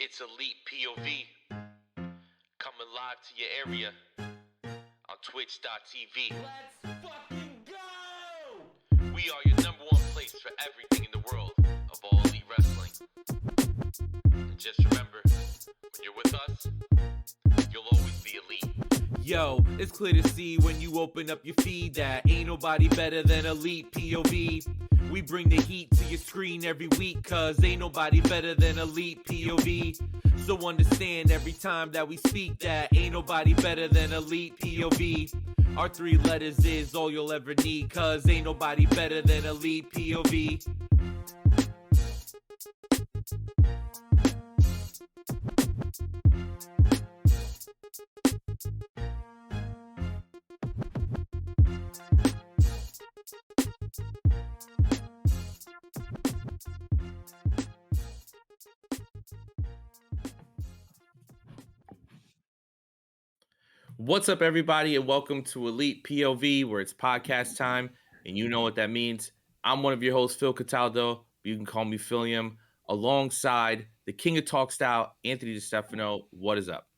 It's Elite POV, coming live to your area on twitch.tv. Let's fucking go! We are your number one place for everything in the world of all elite wrestling. And just remember, when you're with us, you'll always be elite. Yo, it's clear to see when you open up your feed that ain't nobody better than Elite POV. We bring the heat to your screen every week, cause ain't nobody better than Elite POV. So understand every time that we speak that ain't nobody better than Elite POV. Our 3 letters is all you'll ever need, cause ain't nobody better than Elite POV. What's up, everybody, and welcome to Elite POV, where it's podcast time, and you know what that means. I'm one of your hosts, Phil Cataldo. You can call me Philium, alongside the King of Talk Style, Anthony DiStefano. What is up?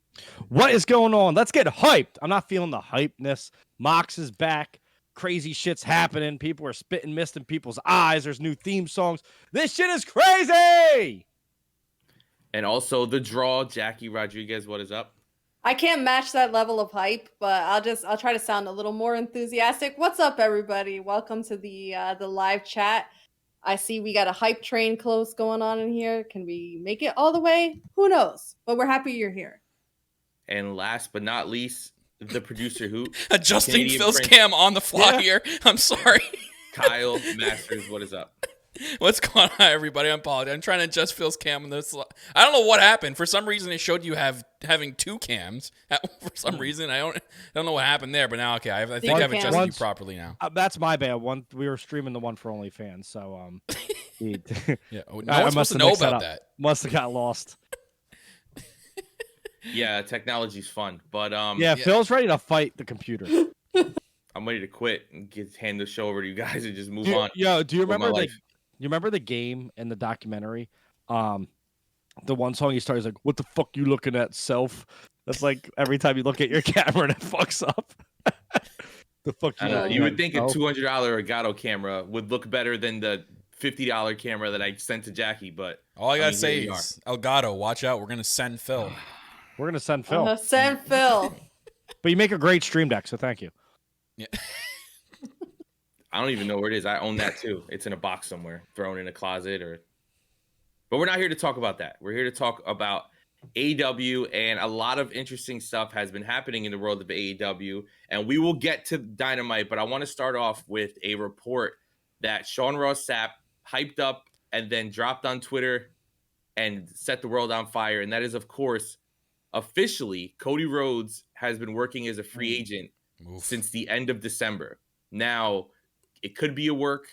What is going on? Let's get hyped. I'm not feeling the hypeness. Mox is back. Crazy shit's happening. People are spitting mist in people's eyes. There's new theme songs. This shit is crazy. And also the draw, Jackie Rodriguez. What is up? I can't match that level of hype, but I'll try to sound a little more enthusiastic. What's up, everybody? Welcome to the live chat. I see we got a hype train close going on in here. Can we make it all the way? Who knows? But we're happy you're here. And last but not least, the producer who Adjusting Canadian Phil's Prince. cam on the fly here. I'm sorry. Kyle Masters. What is up? What's going on, everybody? I apologize. I'm trying to adjust Phil's cam on this. I don't know what happened. For some reason, it showed you having 2 cams. For some reason, I don't know what happened there. But now, okay, I think I've adjusted you properly now. That's my bad. We were streaming the one for OnlyFans, so Yeah, no one's supposed to know about that. Must have got lost. Yeah, technology's fun, but Yeah, Phil's ready to fight the computer. I'm ready to quit and hand the show over to you guys and just move on. Yo, do you with my remember life. You remember the game in the documentary? The one song he starts like, "What the fuck you looking at, self?" That's like every time you look at your camera, and it fucks up. The fuck You would think self? a $200 Elgato camera would look better than the $50 camera that I sent to Jackie, but All I gotta mean, say here we is, Elgato, watch out. We're gonna send Phil. We're gonna send Phil, Send Phil. but you make a great stream deck, so thank you. Yeah. I don't even know where it is. I own that too. It's in a box somewhere, thrown in a closet But we're not here to talk about that. We're here to talk about AEW, and a lot of interesting stuff has been happening in the world of AEW, and we will get to Dynamite, but I want to start off with a report that Sean Ross Sapp hyped up and then dropped on Twitter and set the world on fire, and that is, of course, officially, Cody Rhodes has been working as a free agent since the end of December. Now, it could be a work.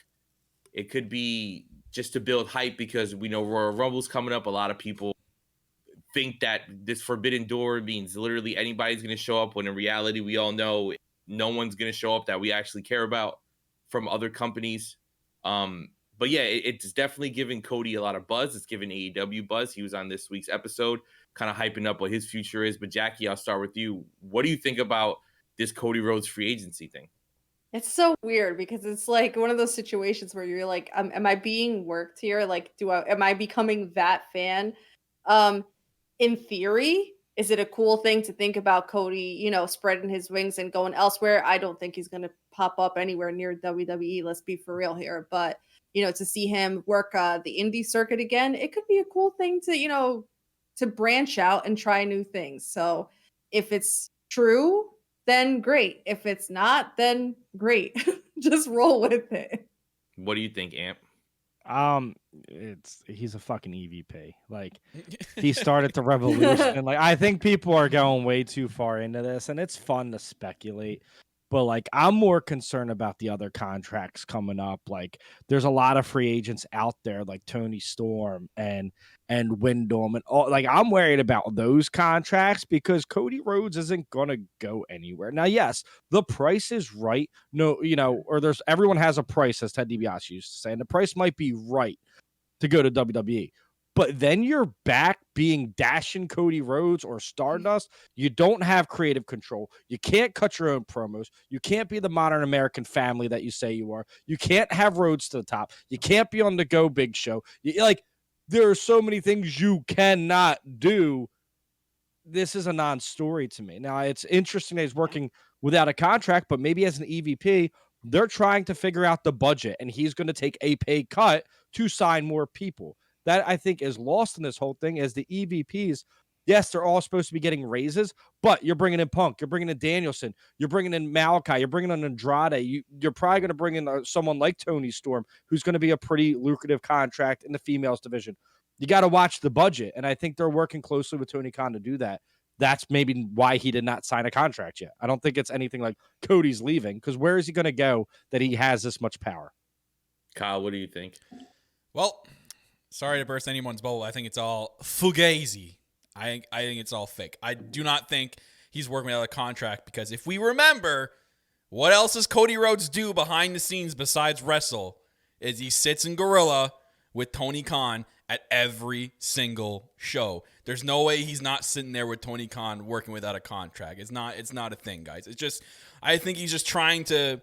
It could be just to build hype because we know Royal Rumble's coming up. A lot of people think that this Forbidden Door means literally anybody's going to show up, when in reality, we all know no one's going to show up that we actually care about from other companies. But yeah, it's definitely giving Cody a lot of buzz. It's giving AEW buzz. He was on this week's episode kind of hyping up what his future is. But Jackie, I'll start with you. What do you think about this Cody Rhodes free agency thing? It's so weird because it's like one of those situations where you're like, am I being worked here? Like, am I becoming that fan? In theory, is it a cool thing to think about Cody, spreading his wings and going elsewhere? I don't think he's going to pop up anywhere near WWE. Let's be for real here. But, to see him work the indie circuit again, it could be a cool thing to, to branch out and try new things. So if it's true, then great. If it's not, then great. Just roll with it. What do you think, Amp? He's a fucking EVP. Like, he started the revolution. And like, I think people are going way too far into this, and it's fun to speculate. But like, I'm more concerned about the other contracts coming up. Like, there's a lot of free agents out there, like Tony Storm and Wyndham and all. Like, I'm worried about those contracts because Cody Rhodes isn't gonna go anywhere. Now, yes, the price is right. No, or everyone has a price, as Ted DiBiase used to say, and the price might be right to go to WWE. But then you're back being dashing Cody Rhodes or Stardust. You don't have creative control. You can't cut your own promos. You can't be the modern American family that you say you are. You can't have Rhodes to the top. You can't be on the Go Big Show. There are so many things you cannot do. This is a non-story to me. Now, it's interesting that he's working without a contract, but maybe as an EVP, they're trying to figure out the budget, and he's going to take a pay cut to sign more people. That, I think, is lost in this whole thing is the EVPs. Yes, they're all supposed to be getting raises, but you're bringing in Punk, you're bringing in Danielson, you're bringing in Malachi, you're bringing in Andrade. You're probably going to bring in someone like Tony Storm, who's going to be a pretty lucrative contract in the females division. You got to watch the budget, and I think they're working closely with Tony Khan to do that. That's maybe why he did not sign a contract yet. I don't think it's anything like Cody's leaving, because where is he going to go that he has this much power? Kyle, what do you think? Well, sorry to burst anyone's bubble. I think it's all fugazi. I think it's all fake. I do not think he's working without a contract, because if we remember, what else does Cody Rhodes do behind the scenes besides wrestle? Is he sits in Gorilla with Tony Khan at every single show. There's no way he's not sitting there with Tony Khan working without a contract. It's not a thing, guys. It's just, I think he's just trying to,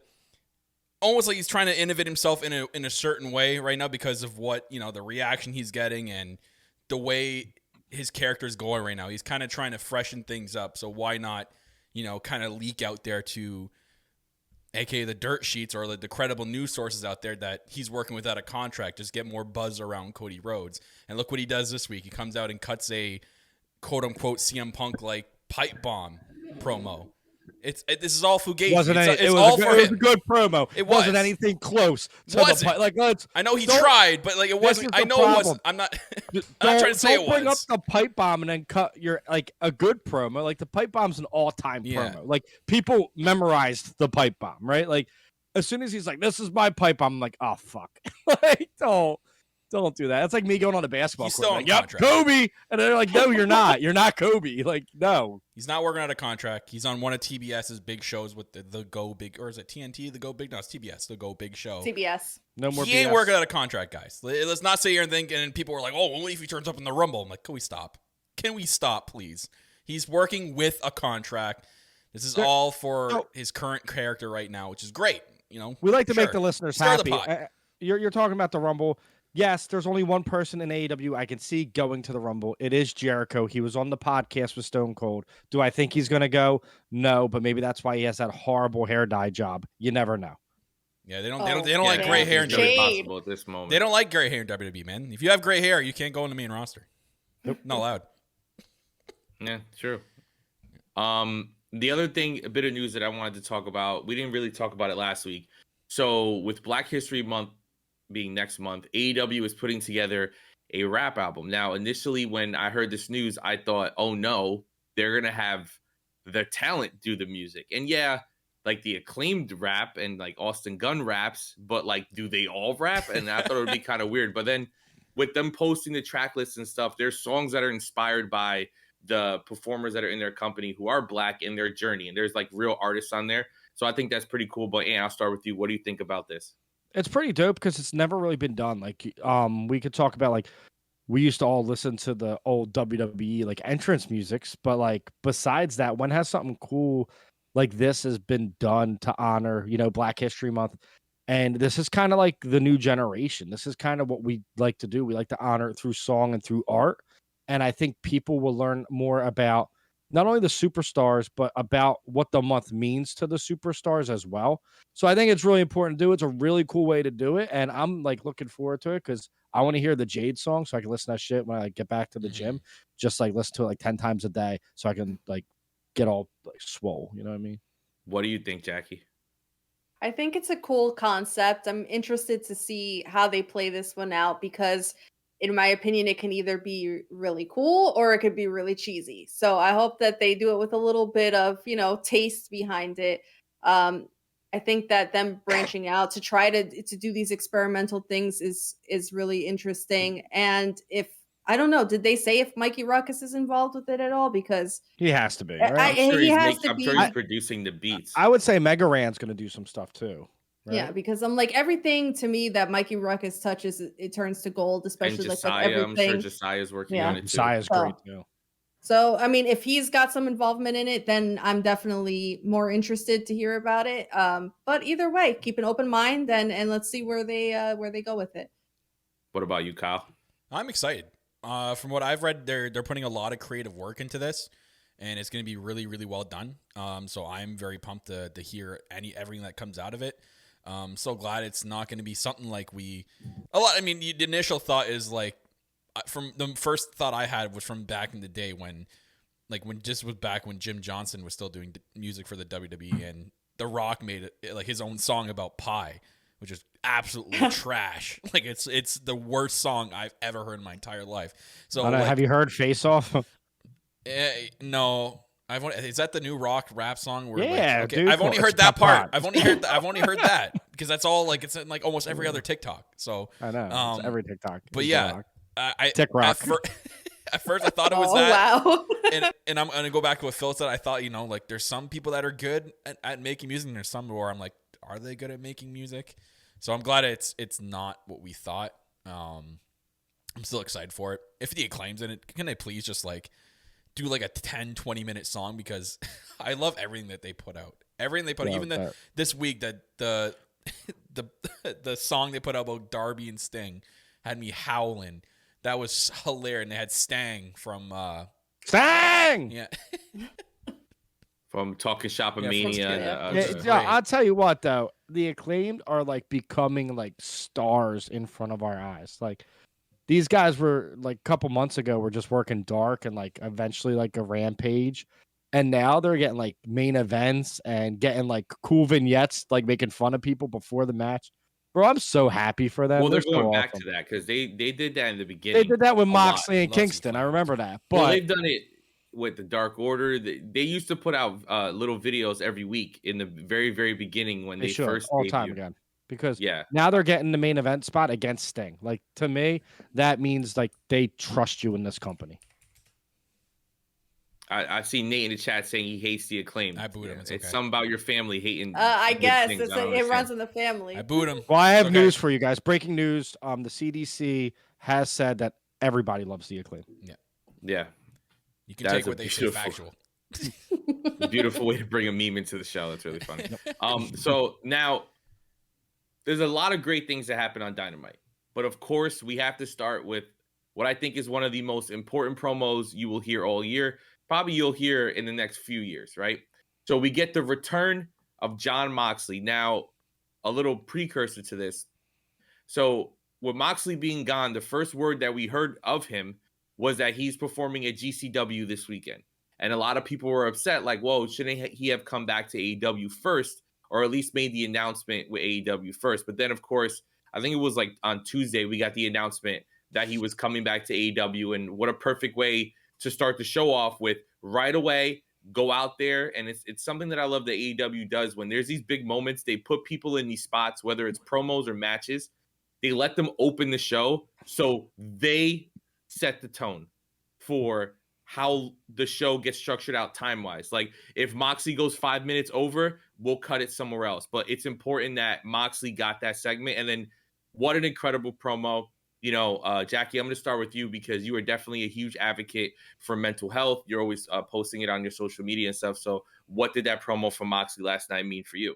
almost like he's trying to innovate himself in a certain way right now because of what, the reaction he's getting and the way his character is going right now. He's kind of trying to freshen things up. So why not, kind of leak out there to aka the dirt sheets or the credible news sources out there that he's working without a contract, just get more buzz around Cody Rhodes. And look what he does this week. He comes out and cuts a quote-unquote CM Punk like pipe bomb promo. This is all fugazi. It was a good promo. It wasn't anything close. I know he tried, but it wasn't. I know it wasn't. I'm not trying to say it was. Don't bring up the pipe bomb and then cut your a good promo. Like the pipe bomb's an all-time promo. Like people memorized the pipe bomb, right? Like as soon as he's like, "This is my pipe bomb," I'm like, "Oh fuck!" Don't do that. It's like me going on a basketball court. Still on contract. Kobe. And they're like, no, you're not. You're not Kobe. Like, no. He's not working out a contract. He's on one of TBS's big shows with the Go Big, or is it TNT, the Go Big? No, it's TBS, the Go Big show. TBS. No more He ain't working out a contract, guys. Let's not sit here and think, and people were like, oh, only if he turns up in the Rumble. I'm like, can we stop? Can we stop, please? He's working with a contract. This is all for his current character right now, which is great. We like to make the listeners happy. You're talking about the Rumble. Yes, there's only one person in AEW I can see going to the Rumble. It is Jericho. He was on the podcast with Stone Cold. Do I think he's going to go? No, but maybe that's why he has that horrible hair dye job. You never know. Yeah, they don't like gray hair in WWE at this moment. They don't like gray hair in WWE, man. If you have gray hair, you can't go in the main roster. Nope, not allowed. Yeah, true. The other thing, a bit of news that I wanted to talk about, we didn't really talk about it last week. So with Black History Month being next month, AEW is putting together a rap album. Now, initially when I heard this news, I thought, oh no, they're going to have the talent do the music. And yeah, like the Acclaimed rap and like Austin Gunn raps, but like, do they all rap? And I thought it would be kind of weird. But then with them posting the track lists and stuff, there's songs that are inspired by the performers that are in their company who are Black in their journey. And there's like real artists on there. So I think that's pretty cool. But Ann, I'll start with you. What do you think about this? It's pretty dope because it's never really been done. Like, we could talk about, like, we used to all listen to the old WWE, like, entrance musics. But, like, besides that, when has something cool like this has been done to honor, Black History Month? And this is kind of like the new generation. This is kind of what we like to do. We like to honor it through song and through art. And I think people will learn more about not only the superstars, but about what the month means to the superstars as well. So I think it's really important to do. It's a really cool way to do it. And I'm like looking forward to it because I want to hear the Jade song so I can listen to that shit when I get back to the gym. Just like listen to it like 10 times a day so I can like get all like swole. You know what I mean? What do you think, Jackie? I think it's a cool concept. I'm interested to see how they play this one out because in my opinion, it can either be really cool or it could be really cheesy. So I hope that they do it with a little bit of, taste behind it. I think that them branching out to try to do these experimental things is really interesting. And I don't know, did they say if Mikey Ruckus is involved with it at all? Because he has to be. Right? I'm sure he's producing the beats. I would say Mega Ran's going to do some stuff too. Yeah, right? because I'm like everything to me that Mikey Ruckus touches, it turns to gold, And especially like with Josiah, I'm sure everything. Josiah's working Yeah. on it too. Josiah's great too. So, I mean, if he's got some involvement in it, then I'm definitely more interested to hear about it. But either way, keep an open mind and let's see where they go with it. What about you, Kyle? I'm excited. From what I've read, they're putting a lot of creative work into this, and it's going to be really, really well done. So I'm very pumped to hear everything that comes out of it. So glad it's not going to be something like a lot. I mean, the initial thought is like, from the first thought I had was from back in the day when Jim Johnson was still doing music for the WWE, and The Rock made it like his own song about pie, which is absolutely trash. Like it's the worst song I've ever heard in my entire life. So Have you heard Face Off? No. Is that the new Rock rap song? Where Yeah, okay, dude, I've only it's heard that my part. pot. I've only heard that because that's all. Like it's in like almost every other TikTok. So I know it's every TikTok. But is yeah, Rock. I TikRock. at first I thought it was that. Wow. and I'm gonna go back to what Phil said. I thought like there's some people that are good at making music, and there's some where I'm like, are they good at making music? So I'm glad it's not what we thought. I'm still excited for it. If the Acclaim's in it, can they please just like do like a 10-20 minute song, because I love everything that they put out. Everything they put out, even this week that the song they put out about Darby and Sting had me howling. That was hilarious. And they had Stang from Stang. Yeah. From Talking Shop and Mania. I'll tell you what though, the Acclaimed are like becoming like stars in front of our eyes. Like these guys were like a couple months ago were just working dark and like eventually like a Rampage, and now they're getting like main events and getting like cool vignettes, like making fun of people before the match. Bro, I'm so happy for them. Well, they're so going back awesome. to that because they did that in the beginning. They did that with a Moxley lot. and Kingston. I remember that. But well, they've done it with the Dark Order. They used to put out little videos every week in the very, very beginning when they first all debuted. time again. Because yeah, now they're getting the main event spot against Sting. Like to me, that means like they trust you in this company. I see Nate in the chat saying he hates the Acclaim. I booed him. It's something about your family hating. I guess things. it runs in the family. I booed him. Well, I have news for you guys. Breaking news. The CDC has said that everybody loves the Acclaim. Yeah. You can take what they say factual. Beautiful way to bring a meme into the show. That's really funny. So now there's a lot of great things that happen on Dynamite, but of course we have to start with what I think is one of the most important promos you will hear all year. Probably you'll hear in the next few years, right? So we get the return of John Moxley. Now, a little precursor to this. So with Moxley being gone, the first word that we heard of him was that he's performing at GCW this weekend. And a lot of people were upset, like, whoa, shouldn't he have come back to AEW first, or at least made the announcement with AEW first? But then, of course, I think it was like on Tuesday, we got the announcement that he was coming back to AEW. And what a perfect way to start the show off with right away, go out there. And it's something that I love that AEW does. When there's these big moments, they put people in these spots, whether it's promos or matches, they let them open the show. So they set the tone for how the show gets structured out time-wise. Like if Moxley goes 5 minutes over, we'll cut it somewhere else. But it's important that Moxley got that segment. And then what an incredible promo. You know, Jackie, I'm going to start with you because you are definitely a huge advocate for mental health. You're always posting it on your social media and stuff. So what did that promo from Moxley last night mean for you?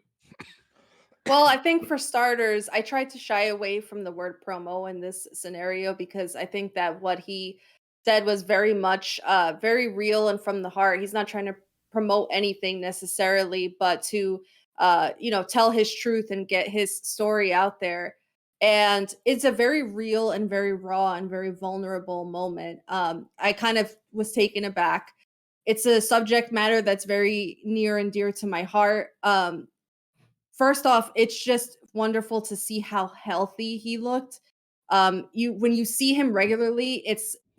Well, I think for starters, I tried to shy away from the word promo in this scenario because I think that what he said was very much very real and from the heart. He's not trying to promote anything necessarily, but to tell his truth and get his story out there. And it's a very real and very raw and very vulnerable moment. I kind of was taken aback. It's a subject matter that's very near and dear to my heart. First off, it's just wonderful to see how healthy he looked. When you see him regularly,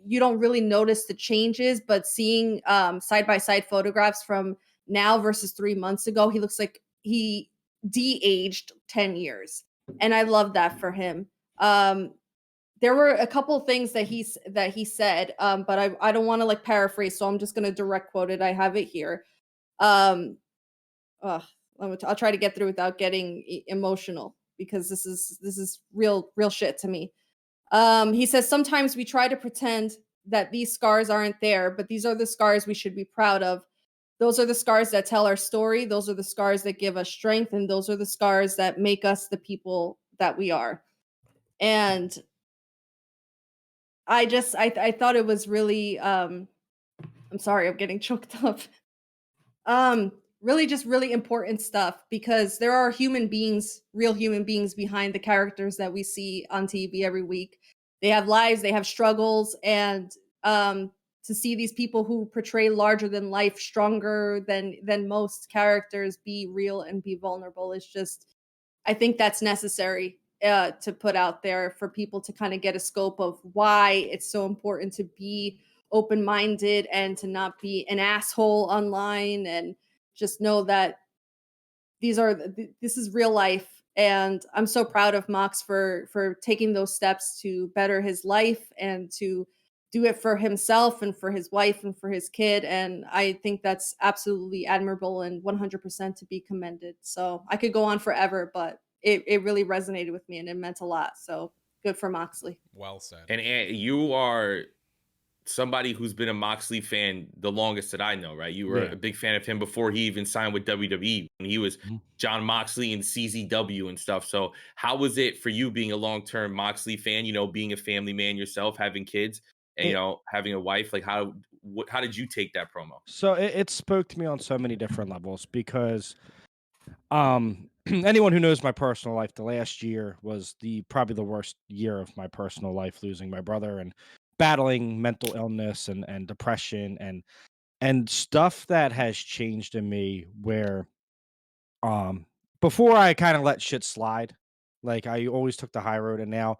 you don't really notice the changes, but seeing side by side photographs from now versus 3 months ago, he looks like he de-aged 10 years. And I love that for him. There were a couple things that he said, but I don't want to like paraphrase, so I'm just going to direct quote it. I have it here. I'll try to get through without getting emotional because this is real shit to me. He says sometimes we try to pretend that these scars aren't there, but these are the scars we should be proud of. Those are the scars that tell our story. Those are the scars that give us strength, and those are the scars that make us the people that we are. And I thought it was really I'm sorry, I'm getting choked up. Really just really important stuff because there are human beings, real human beings behind the characters that we see on TV every week. They have lives, they have struggles, and to see these people who portray larger than life, stronger than most characters be real and be vulnerable is just, I think that's necessary to put out there for people to kind of get a scope of why it's so important to be open-minded and to not be an asshole online, and just know that this is real life. And I'm so proud of Mox for taking those steps to better his life and to do it for himself and for his wife and for his kid. And I think that's absolutely admirable and 100% to be commended. So I could go on forever, but it really resonated with me and it meant a lot. So good for Moxley. Well said. And you are somebody who's been a Moxley fan the longest that I know, right? You were a big fan of him before he even signed with WWE. When he was John Moxley and CZW and stuff. So how was it for you being a long-term Moxley fan, you know, being a family man yourself, having kids and, you know, having a wife? Like how did you take that promo? So it spoke to me on so many different levels because anyone who knows my personal life, the last year was probably the worst year of my personal life, losing my brother and battling mental illness and depression and stuff that has changed in me where before I kind of let shit slide. Like I always took the high road, and now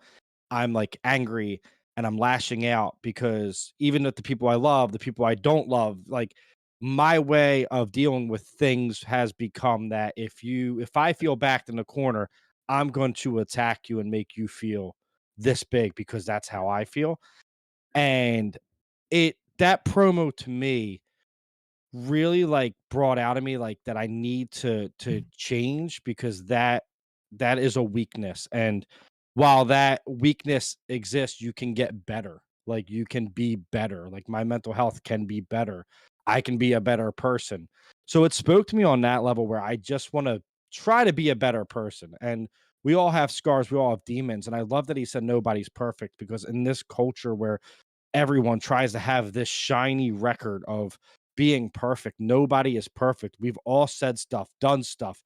I'm like angry and I'm lashing out because even with the people I love, the people I don't love, like my way of dealing with things has become that if I feel backed in the corner, I'm going to attack you and make you feel this big because that's how I feel. And that promo to me really like brought out of me like that I need to change because that is a weakness. And while that weakness exists, you can get better. Like you can be better. Like my mental health can be better. I can be a better person. So it spoke to me on that level where I just want to try to be a better person. And we all have scars, we all have demons. And I love that he said nobody's perfect because in this culture where everyone tries to have this shiny record of being perfect. Nobody is perfect. We've all said stuff, done stuff,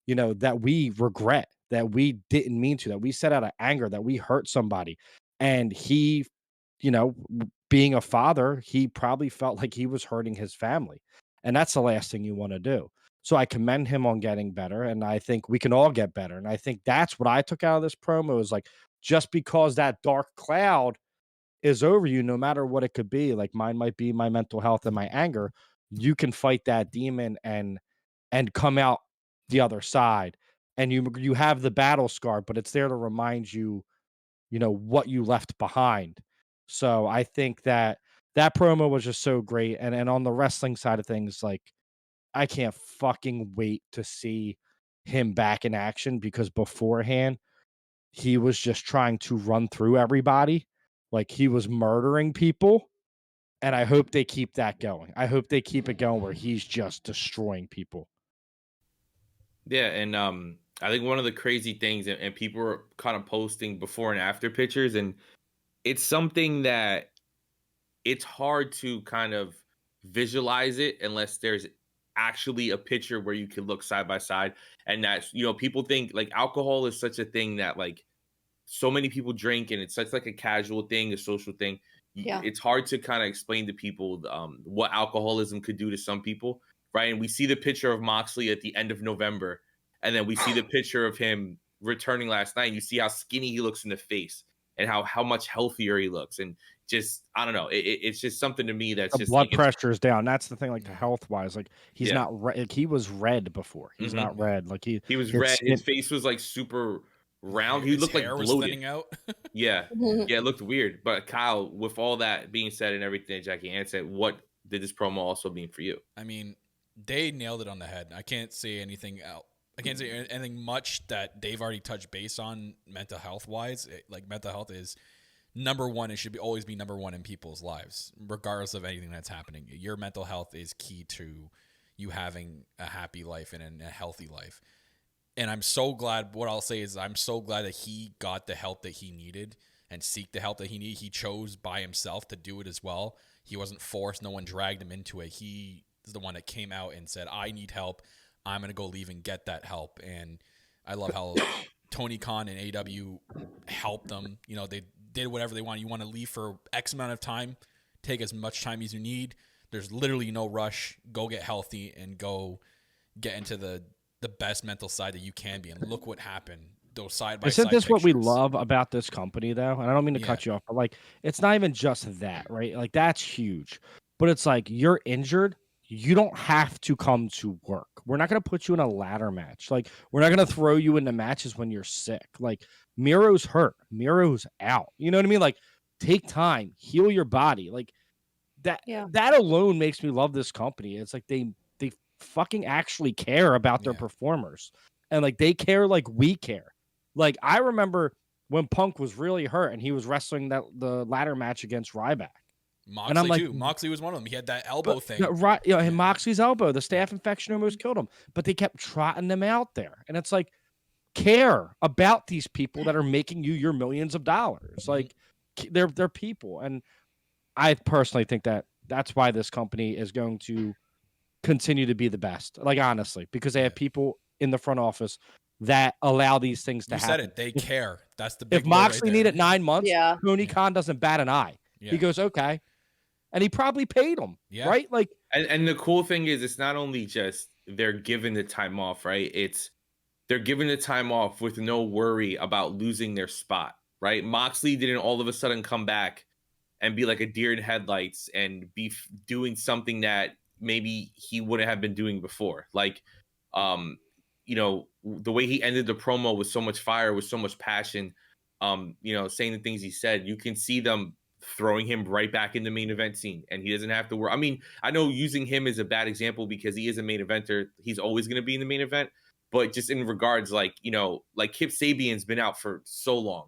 you know, that we regret, that we didn't mean to, that we said out of anger, that we hurt somebody. And he, you know, being a father, he probably felt like he was hurting his family. And that's the last thing you want to do. So I commend him on getting better. And I think we can all get better. And I think that's what I took out of this promo is like, just because that dark cloud is over you, no matter what it could be, like mine might be my mental health and my anger, you can fight that demon and come out the other side. And you have the battle scar, but it's there to remind you, you know, what you left behind. So I think that promo was just so great. And on the wrestling side of things, like I can't fucking wait to see him back in action because beforehand he was just trying to run through everybody. Like he was murdering people. And I hope they keep that going. I hope they keep it going where he's just destroying people. Yeah, and I think one of the crazy things, and people were kind of posting before and after pictures, and it's something that it's hard to kind of visualize it unless there's actually a picture where you can look side by side. And that's, you know, people think like alcohol is such a thing that like so many people drink and it's such like a casual thing, a social thing. Yeah. It's hard to kind of explain to people what alcoholism could do to some people, right? And we see the picture of Moxley at the end of November, and then we see the picture of him returning last night, and you see how skinny he looks in the face and how much healthier he looks. And just, I don't know, it's just something to me that's The just blood like, pressure is down. That's the thing, like health wise, like he's Yeah. not like he was red before. He's not red. Like he was his red. skin- His face was like super round. He His looked like hair was bloated. thinning out. Yeah, it looked weird. But Kyle, with all that being said and everything Jackie Ann said, what did this promo also mean for you? I mean, They nailed it on the head. I can't say anything else. I can't say anything much that they've already touched base on mental health wise. Like mental health is number one. It should always be number one in people's lives, regardless of anything that's happening. Your mental health is key to you having a happy life and a healthy life. And I'm so glad. What I'll say is I'm so glad that he got the help that he needed and seek the help that he needed. He chose by himself to do it as well. He wasn't forced. No one dragged him into it. He is the one that came out and said, I need help. I'm going to go leave and get that help. And I love how Tony Khan and AEW helped them. You know, they did whatever they want. You want to leave for X amount of time, take as much time as you need. There's literally no rush. Go get healthy and go get into the best mental side that you can be. And look what happened. Those side by side. Isn't this pictures. what we love about this company, though? And I don't mean to cut you off, but like, it's not even just that, right? Like, that's huge. But it's like, you're injured. You don't have to come to work. We're not going to put you in a ladder match. Like, we're not going to throw you into matches when you're sick. Like, Miro's hurt. Miro's out. You know what I mean? Like, take time, heal your body. Like, that alone makes me love this company. It's like they fucking actually care about their performers. And like, they care like we care. Like, I remember when Punk was really hurt and he was wrestling the ladder match against Ryback. Moxley and I'm like, too. Moxley was one of them. He had that elbow thing. Right, you know, Moxley's elbow, the staph infection almost killed him. But they kept trotting them out there. And it's like, care about these people that are making you your millions of dollars. Like, they're people. And I personally think that's why this company is going to continue to be the best. Like, honestly, because they have people in the front office that allow these things to happen. You said it. They care. That's the big If Moxley needed 9 months, Yeah. Tony Khan doesn't bat an eye. Yeah. He goes, okay. And he probably paid him, right? Like, and the cool thing is, it's not only just they're given the time off, right? It's they're given the time off with no worry about losing their spot, right? Moxley didn't all of a sudden come back and be like a deer in headlights and be doing something that maybe he wouldn't have been doing before. Like, you know, the way he ended the promo with so much fire, with so much passion, you know, saying the things he said, you can see them throwing him right back in the main event scene, and he doesn't have to worry. I mean, I know using him is a bad example because he is a main eventer. He's always going to be in the main event, but just in regards, like, you know, like Kip Sabian's been out for so long,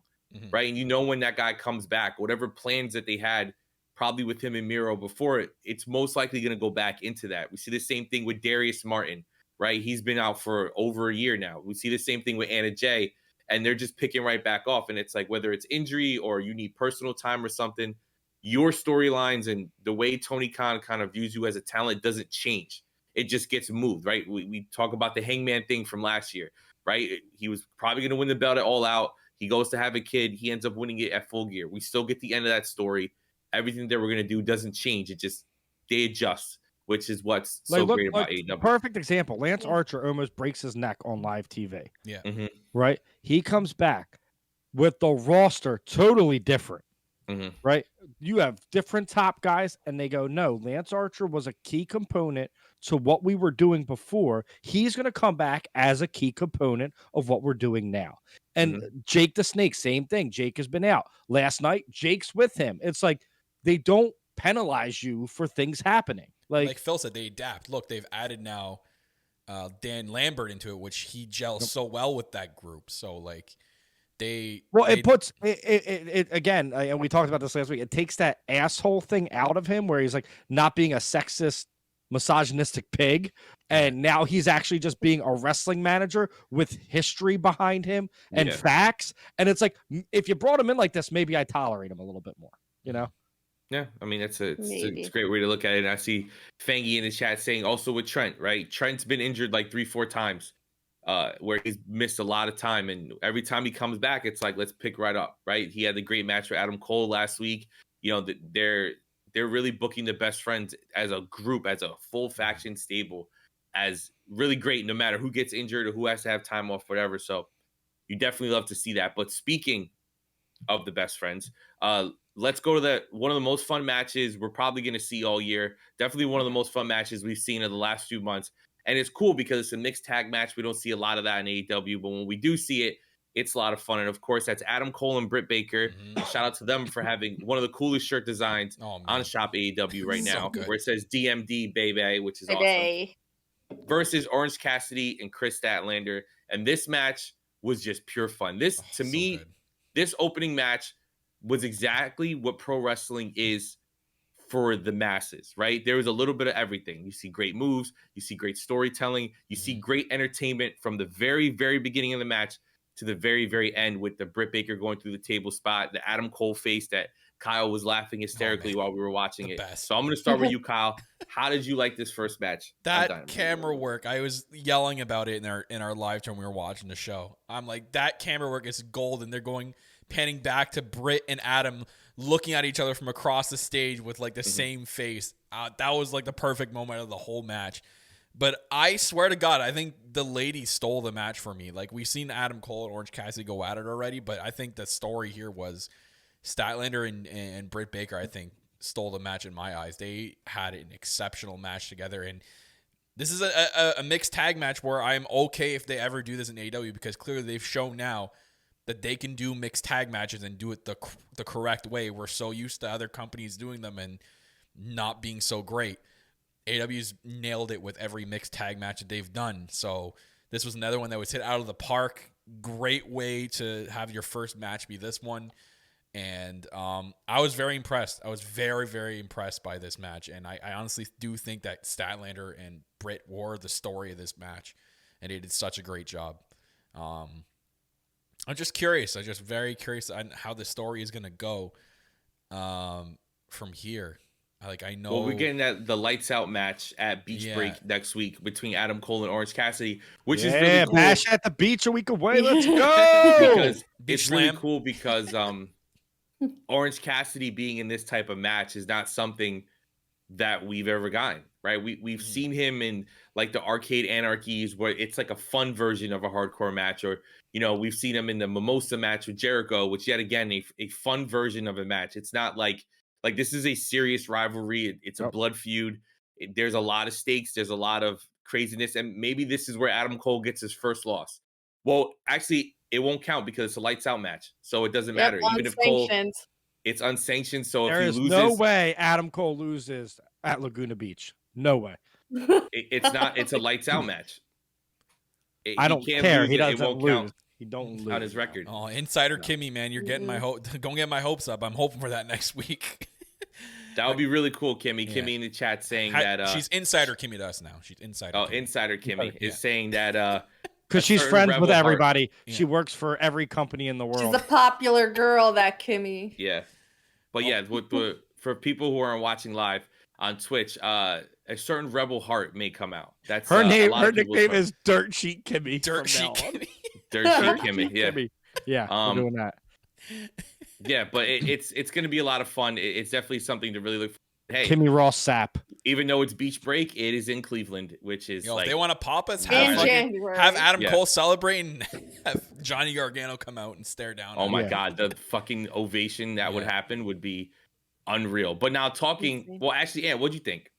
right? And you know, when that guy comes back, whatever plans that they had probably with him and Miro before, it's most likely going to go back into that. We see the same thing with Darius Martin, right? He's been out for over a year now. We see the same thing with Anna Jay, and they're just picking right back off. And it's like, whether it's injury or you need personal time or something, your storylines and the way Tony Khan kind of views you as a talent doesn't change. It just gets moved, right? We talk about the Hangman thing from last year, right? He was probably going to win the belt at All Out. He goes to have a kid. He ends up winning it at Full Gear. We still get the end of that story. Everything that we're going to do doesn't change. It just, they adjust, which is what's so great about AEW. Perfect example. Lance Archer almost breaks his neck on live TV. Yeah. Right? He comes back with the roster totally different. Right? You have different top guys, and they go, no, Lance Archer was a key component to what we were doing before. He's going to come back as a key component of what we're doing now. And Jake the Snake, same thing. Jake has been out. Last night, Jake's with him. It's like, they don't penalize you for things happening. Like Phil said, they adapt. Look, they've added now Dan Lambert into it, which he gels so well with that group. So, like, it puts it again, and we talked about this last week. It takes that asshole thing out of him, where he's like not being a sexist, misogynistic pig, and now he's actually just being a wrestling manager with history behind him and facts. And it's like, if you brought him in like this, maybe I tolerate him a little bit more. You know? Yeah, I mean, it's a great way to look at it. And I see Fangy in the chat saying also with Trent, right? Trent's been injured like 3-4 times. Where he's missed a lot of time, and every time he comes back, it's like, let's pick right up, right? He had the great match with Adam Cole last week. You know, they're really booking the best friends as a group, as a full faction stable, as really great, no matter who gets injured or who has to have time off, whatever. So you definitely love to see that. But speaking of the best friends, let's go to one of the most fun matches we're probably going to see all year. Definitely one of the most fun matches we've seen in the last few months. And it's cool because it's a mixed tag match. We don't see a lot of that in AEW, but when we do see it, it's a lot of fun. And of course, that's Adam Cole and Britt Baker. Shout out to them for having one of the coolest shirt designs on Shop AEW right now, where it says DMD, baby, which is awesome. versus Orange Cassidy and Chris Statlander. And this match was just pure fun. This, to me, good. this opening match was exactly what pro wrestling is for the masses, right? There was a little bit of everything. You see great moves, you see great storytelling, you see great entertainment from the very, very beginning of the match to the very, very end, with the Britt Baker going through the table spot, the Adam Cole face that Kyle was laughing hysterically while we were watching The it. best. So I'm going to start with you, Kyle. How did you like this first match? That camera work, I was yelling about it in our live stream when we were watching the show. I'm like, that camera work is gold, and they're panning back to Britt and Adam looking at each other from across the stage with like the same face. That was like the perfect moment of the whole match. But I swear to God, I think the ladies stole the match for me. Like, we've seen Adam Cole and Orange Cassidy go at it already, but I think the story here was Statlander and Britt Baker, I think, stole the match in my eyes. They had an exceptional match together, and this is a mixed tag match where I'm okay if they ever do this in AEW, because clearly they've shown now that they can do mixed tag matches and do it the correct way. We're so used to other companies doing them and not being so great. AEW's nailed it with every mixed tag match that they've done. So this was another one that was hit out of the park. Great way to have your first match be this one. And I was very impressed. I was very, very impressed by this match. And I honestly do think that Statlander and Britt were the story of this match. And they did such a great job. I'm just curious. I'm just very curious on how the story is going to go from here. I know. Well, we're getting the lights out match at Beach Break next week between Adam Cole and Orange Cassidy, which is really cool. Bash at the beach a week away. Let's go. Because Beach it's Slam. really cool because Orange Cassidy being in this type of match is not something that we've ever gotten, right? We've seen him in like the Arcade Anarchies, where it's like a fun version of a hardcore match, or we've seen him in the Mimosa match with Jericho, which yet again a fun version of a match. It's not like this is a serious rivalry. It's a blood feud. There's a lot of stakes. There's a lot of craziness, and maybe this is where Adam Cole gets his first loss. Well, actually, it won't count because it's a lights out match, so it doesn't matter. Even if Cole, it's unsanctioned. So there if he is loses, no way Adam Cole loses at Laguna Beach. No way. It's not. It's a lights out match. I don't care. He doesn't won't lose. count He don't lose on his record. Oh, Insider Kimmy, man, you're getting my hope. Don't get my hopes up. I'm hoping for that next week. That would be really cool, Kimmy. Yeah. Kimmy in the chat saying that she's Insider Kimmy to us now. She's Insider. Oh, Kimmy. Insider Kimmy is saying that because she's friends with everybody. She works for every company in the world. She's a popular girl, that Kimmy. Yeah, but for people who aren't watching live on Twitch, a certain Rebel Heart may come out. That's her name. Her nickname is Dirt Sheet Kimmy. Dirt Sheet Kimmy. Dirt Sheet Kimmy. Yeah, yeah, we're doing that. Yeah, but it's going to be a lot of fun. It's definitely something to really look for. Hey, Kimmy Ross Sapp. Even though it's Beach Break, it is in Cleveland, which is if they want to pop us, have Adam Cole celebrate and have Johnny Gargano come out and stare down. Oh my God, the fucking ovation that would happen would be unreal. But now talking, well, actually, Ann, what'd you think?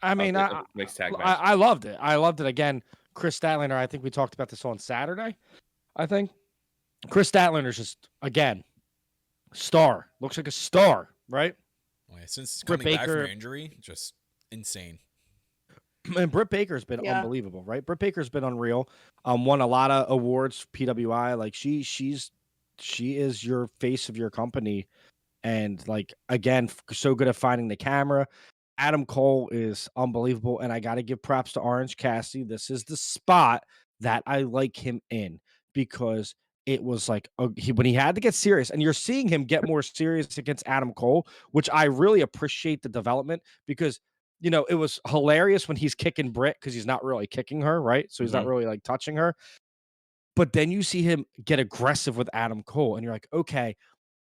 I mean, mixed tag match? I loved it. I loved it. Again, Chris Statlander, I think we talked about this on Saturday. I think Chris Statlander's just, again, star. Looks like a star, right? Since coming back from injury, just insane. And Britt Baker's been unbelievable, right? Britt Baker's been unreal. Won a lot of awards, PWI. Like she is your face of your company, and like again, so good at finding the camera. Adam Cole is unbelievable, and I got to give props to Orange Cassidy. This is the spot that I like him in, because it was like when he had to get serious, and you're seeing him get more serious against Adam Cole, which I really appreciate the development, because it was hilarious when he's kicking Britt because he's not really kicking her, right? So he's not really like touching her. But then you see him get aggressive with Adam Cole, and you're like, okay,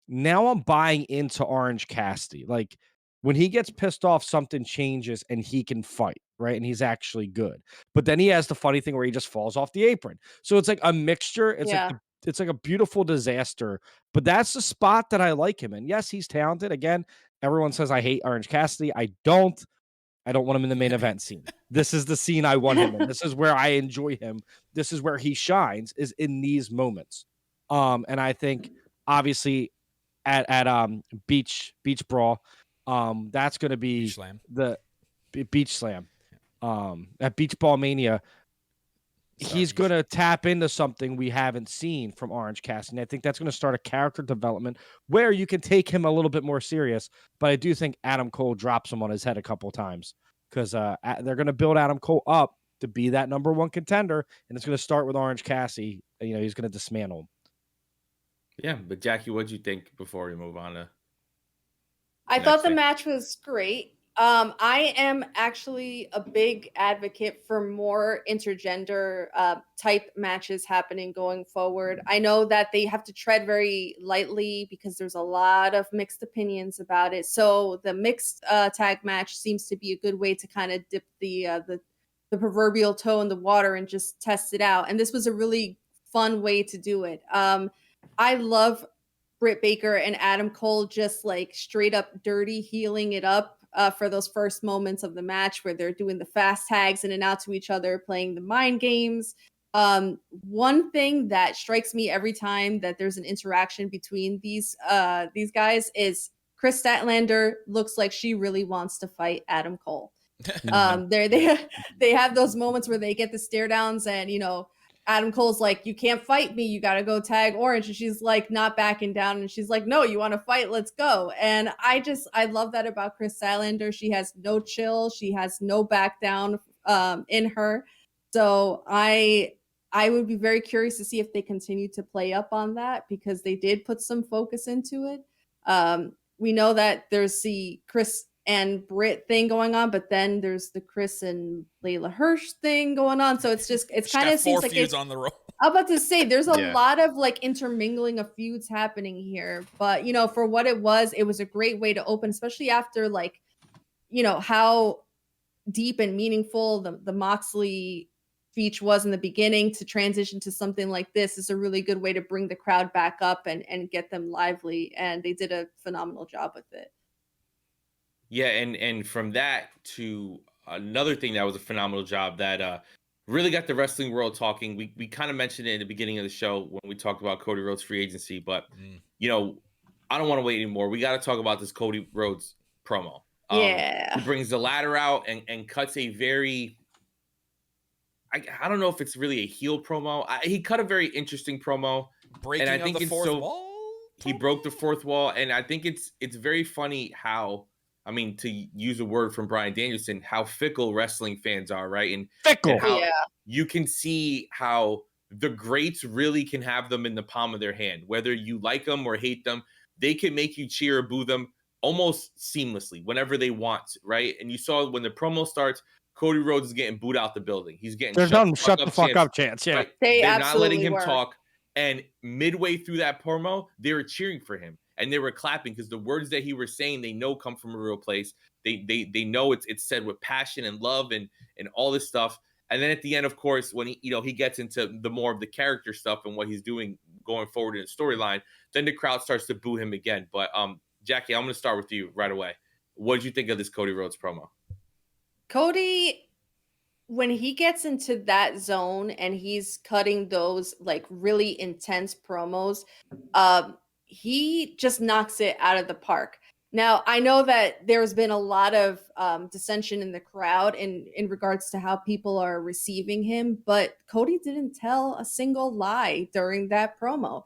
now I'm buying into Orange Cassidy. Like when he gets pissed off, something changes and he can fight, right? And he's actually good. But then he has the funny thing where he just falls off the apron. So it's like a mixture. It's like a beautiful disaster. But that's the spot that I like him in. Yes, he's talented. Again, everyone says I hate Orange Cassidy. I don't want him in the main event scene. This is the scene I want him in. This is where I enjoy him. This is where he shines, is in these moments. And I think obviously at Beach Brawl, that's going to be Beach Slam. the Beach Slam. at Beach Ball Mania, he's Sorry. going to tap into something we haven't seen from Orange Cassidy. And I think that's going to start a character development where you can take him a little bit more serious. But I do think Adam Cole drops him on his head a couple of times because they're going to build Adam Cole up to be that number one contender. And it's going to start with Orange Cassidy. You know, he's going to dismantle him. Yeah, but Jackie, what'd you think before we move on to? I next thought the thing? match was great. I am actually a big advocate for more intergender type matches happening going forward. I know that they have to tread very lightly because there's a lot of mixed opinions about it. So the mixed tag match seems to be a good way to kind of dip the proverbial toe in the water and just test it out. And this was a really fun way to do it. I love Britt Baker and Adam Cole just like straight up dirty healing it up for those first moments of the match where they're doing the fast tags in and out to each other, playing the mind games. One thing that strikes me every time that there's an interaction between these guys is Chris Statlander looks like she really wants to fight Adam Cole. They have those moments where they get the stare downs and, you know, Adam Cole's like, you can't fight me. You got to go tag Orange. And she's like, not backing down. And she's like, no, you want to fight? Let's go. And I love that about Chris Statlander. She has no chill. She has no back down in her. So I would be very curious to see if they continue to play up on that because they did put some focus into it. We know that there's the Chris and Britt thing going on, but then there's the Chris and Layla Hirsch thing going on. So it's kind of seems like feuds on the road. I'm about to say there's a Yeah. lot of like intermingling of feuds happening here. But you know, for what it was a great way to open, especially after like, you know, how deep and meaningful the Moxley speech was in the beginning to transition to something like this is a really good way to bring the crowd back up and get them lively. And they did a phenomenal job with it. Yeah, and from that to another thing that was a phenomenal job that really got the wrestling world talking. We kind of mentioned it in the beginning of the show when we talked about Cody Rhodes free agency, but you know, I don't want to wait anymore. We got to talk about this Cody Rhodes promo. Yeah. He brings the ladder out and cuts a very I don't know if it's really a heel promo. He cut a very interesting promo. Breaking I of think the it's fourth so- wall. He broke the fourth wall, and I think it's very funny how, I mean, to use a word from Bryan Danielson, how fickle wrestling fans are, right? And Fickle. how Yeah. you can see how the greats really can have them in the palm of their hand. Whether you like them or hate them, they can make you cheer or boo them almost seamlessly whenever they want, right? And you saw when the promo starts, Cody Rhodes is getting booed out the building. He's getting There's no shut the fuck chance, up chance. Yeah. right? They They're not letting absolutely him were. talk. And midway through that promo, they were cheering for him and they were clapping because the words that he was saying, they know come from a real place. They know it's said with passion and love and all this stuff. And then at the end, of course, when he gets into the more of the character stuff and what he's doing going forward in the storyline, then the crowd starts to boo him again. But Jackie, I'm going to start with you right away. What did you think of this Cody Rhodes promo? Cody, when he gets into that zone and he's cutting those like really intense promos, he just knocks it out of the park. Now, I know that there's been a lot of dissension in the crowd in regards to how people are receiving him, but Cody didn't tell a single lie during that promo.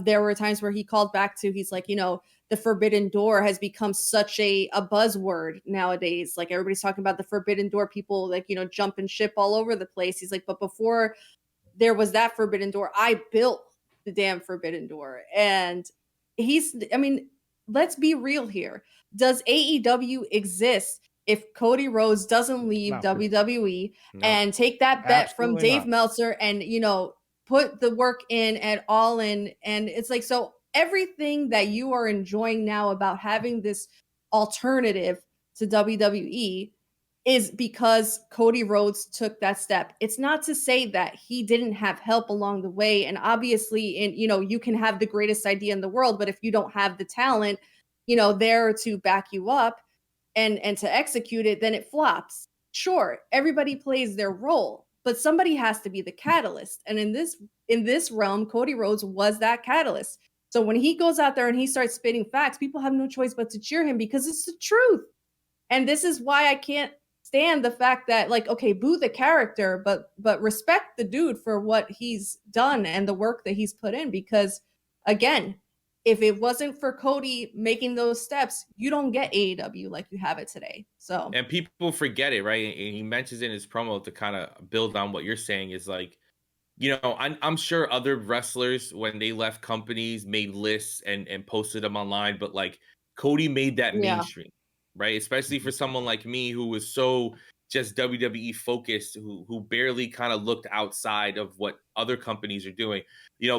There were times where he called back to, he's like, the forbidden door has become such a buzzword nowadays. Like everybody's talking about the forbidden door, people like, jump and ship all over the place. He's like, but before there was that forbidden door, I built the damn forbidden door. And let's be real here. Does AEW exist if Cody Rhodes doesn't leave No. WWE No. and take that bet from Absolutely Dave not. Meltzer and, put the work in at All In? And it's like, so everything that you are enjoying now about having this alternative to WWE is because Cody Rhodes took that step. It's not to say that he didn't have help along the way. And obviously, you can have the greatest idea in the world, but if you don't have the talent, there to back you up and to execute it, then it flops. Sure, everybody plays their role, but somebody has to be the catalyst. And in this realm, Cody Rhodes was that catalyst. So when he goes out there and he starts spitting facts, people have no choice but to cheer him because it's the truth. And this is why I can't stand the fact that, like, okay, boo the character, but respect the dude for what he's done and the work that he's put in. Because again, if it wasn't for Cody making those steps, you don't get AEW like you have it today. So, And people forget it, right? And he mentions in his promo, to kind of build on what you're saying, is like, I'm sure other wrestlers, when they left companies, made lists and posted them online, but like Cody made that yeah, mainstream, right? Especially for someone like me who was so just WWE focused, who barely kind of looked outside of what other companies are doing.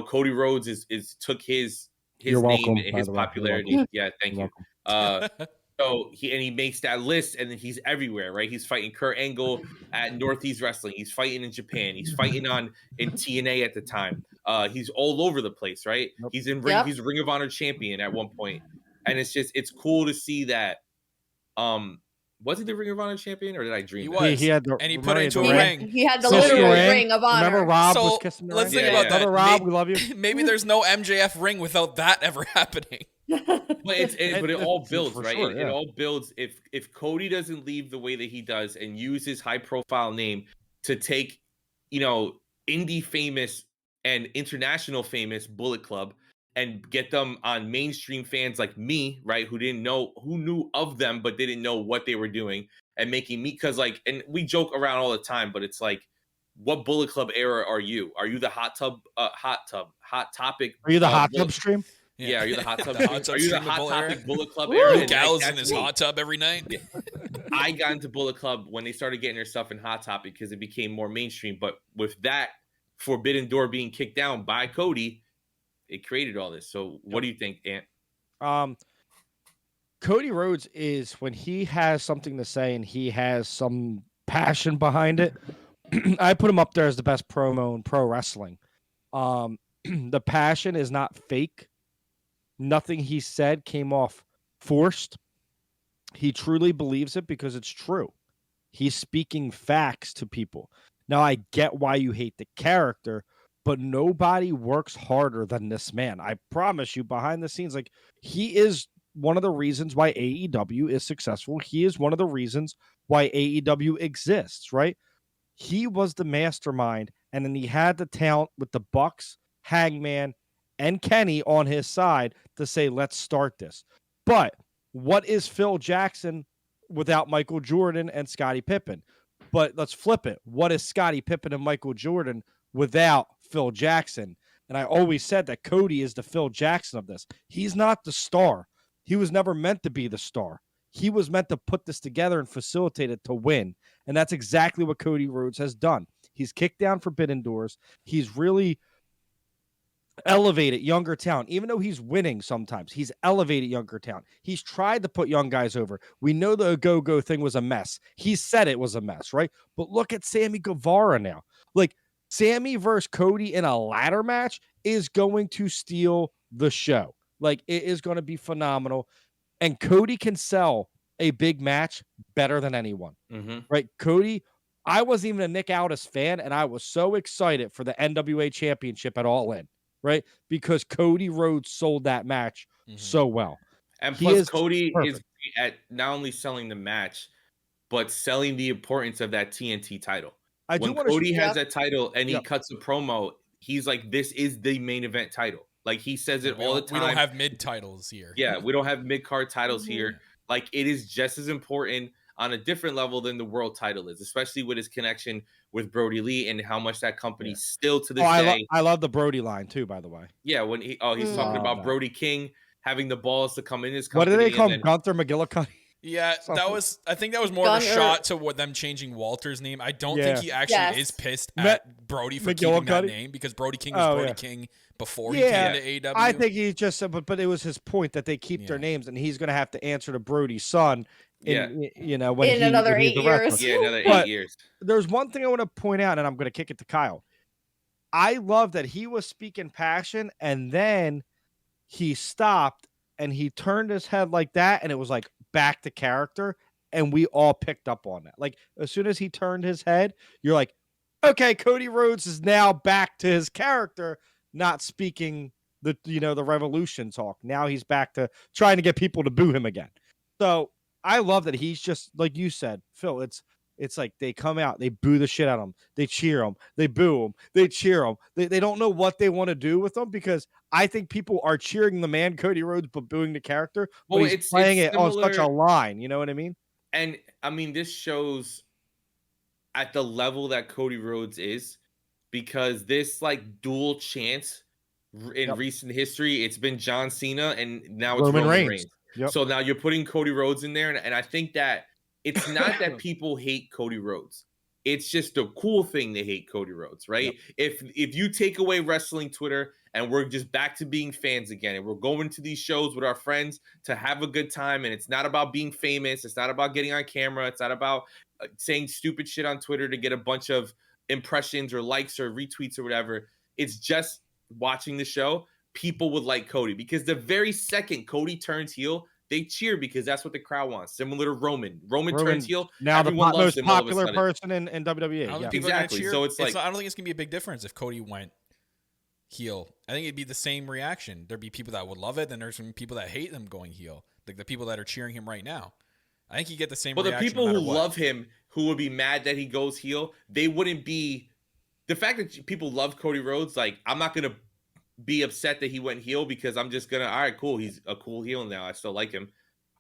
Cody Rhodes is took his You're name welcome, and by his the way. You're popularity. welcome. Yeah, thank You're you. welcome. So he makes that list, and then he's everywhere, right? He's fighting Kurt Angle at Northeast Wrestling. He's fighting in Japan. He's fighting in TNA at the time. He's all over the place, right? Yep. He's in ring. Yep. He's Ring of Honor champion at one point, and it's cool to see that. Was he the Ring of Honor champion, or did I dream He that? was. He had the, And he put remember it into the a ring? ring. he had the So- literal Ring. ring of honor. Remember Rob was So kissing the let's ring? think Yeah, about yeah. that. Brother Rob, we love you. Maybe there's no MJF ring without that ever happening. But it all builds, for right? sure, It yeah. all builds. If Cody doesn't leave the way that he does and use his high profile name to take, indie famous and international famous Bullet Club and get them on mainstream fans like me, right? Who knew of them but didn't know what they were doing, and making me, because like, and we joke around all the time, but it's like, what Bullet Club era are you? Are you the hot topic? Are you the hot Bullet- tub stream? Yeah, are you the hot tub? The hot tub are you the stream of hot Bullet era? topic Bullet Club Ooh. era? Blue And Gal's that's in his me. hot tub every night. Yeah. I got into Bullet Club when they started getting their stuff in Hot Topic because it became more mainstream. But with that Forbidden Door being kicked down by Cody, it created all this. So what do you think, Ant? Cody Rhodes is, when he has something to say and he has some passion behind it, I put him up there as the best promo in pro wrestling. The passion is not fake. Nothing he said came off forced. He truly believes it because it's true. He's speaking facts to people. Now, I get why you hate the character, but nobody works harder than this man. I promise you, behind the scenes, like, he is one of the reasons why AEW is successful. He is one of the reasons why AEW exists, right? He was the mastermind, and then he had the talent with the Bucks, Hangman, and Kenny on his side to say, let's start this. But what is Phil Jackson without Michael Jordan and Scottie Pippen? But let's flip it. What is Scottie Pippen and Michael Jordan without Phil Jackson? And I always said that Cody is the Phil Jackson of this. He's not the star. He was never meant to be the star. He was meant to put this together and facilitate it to win. And that's exactly what Cody Rhodes has done. He's kicked down forbidden doors. He's really elevated younger talent. Even though he's winning sometimes, he's elevated younger talent. He's tried to put young guys over. We know the go-go thing was a mess. He said it was a mess, right? But look at Sammy Guevara now. Like, Sammy versus Cody in a ladder match is going to steal the show. Like, it is going to be phenomenal. And Cody can sell a big match better than anyone, right? Cody, I wasn't even a Nick Aldis fan, and I was so excited for the NWA Championship at All In, right? Because Cody Rhodes sold that match so well. And He plus, is Cody perfect. is at not only selling the match, but selling the importance of that TNT title. I do When want to. Cody has that title and he Yep. cuts a promo, he's like, "This is the main event title." Like, he says it all the time. We don't have mid titles here. Yeah, we don't have mid card titles here. Like, it is just as important on a different level than the world title is, especially with his connection with Brody Lee and how much that company still to this day. I love the Brody line too, by the way. Yeah, when he's talking Love about that. Brody King having the balls to come in his What company. do they call him? and then- Gunther McGillicuddy? Yeah, I think that was more of a shot to what them changing Walter's name. I don't think he actually is pissed at Brody for keeping that name, because Brody King was Brody King before he came to AEW. I think he just said, but it was his point that they keep their names, and he's going to have to answer to Brody's son. When another 8 years. Yeah, another 8 years. There's one thing I want to point out, and I'm going to kick it to Kyle. I love that he was speaking passion, and then he stopped and he turned his head like that, and it was like back to character, and we all picked up on that. Like, as soon as he turned his head, you're like, okay, Cody Rhodes is now back to his character, not speaking the Revolution talk. Now he's back to trying to get people to boo him again. So I love that he's just, like you said, Phil, it's It's like they come out, they boo the shit out of him, they cheer him, they boo him, they cheer him. They don't know what they want to do with them because I think people are cheering the man Cody Rhodes but booing the character. But Well, he's playing it on such a similar, line. You know what I mean? and I mean this shows at the level that Cody Rhodes is, because this like dual chance in recent history, it's been John Cena and now it's Roman Reigns. Yep. So now you're putting Cody Rhodes in there, and I think that it's not that people hate Cody Rhodes. It's just a cool thing they hate Cody Rhodes, right? Yep. If you take away wrestling Twitter and we're just back to being fans again, and we're going to these shows with our friends to have a good time, and it's not about being famous, it's not about getting on camera, it's not about saying stupid shit on Twitter to get a bunch of impressions or likes or retweets or whatever. It's just watching the show. People would like Cody because the very second Cody turns heel, they cheer because that's what the crowd wants. Similar to Roman. Roman turns heel. Now the most popular person in WWE. I don't think people exactly. Cheer. So it's like, I don't think it's gonna be a big difference if Cody went heel. I think it'd be the same reaction. There'd be people that would love it, then there's some people that hate him going heel. Like the people that are cheering him right now. I think you get the same reaction. Well, the people no who what. love him, who would be mad that he goes heel, they wouldn't be. The fact that people love Cody Rhodes, like, I'm not gonna be upset that he went heel because I'm just gonna, all right, cool, he's a cool heel now. I still like him.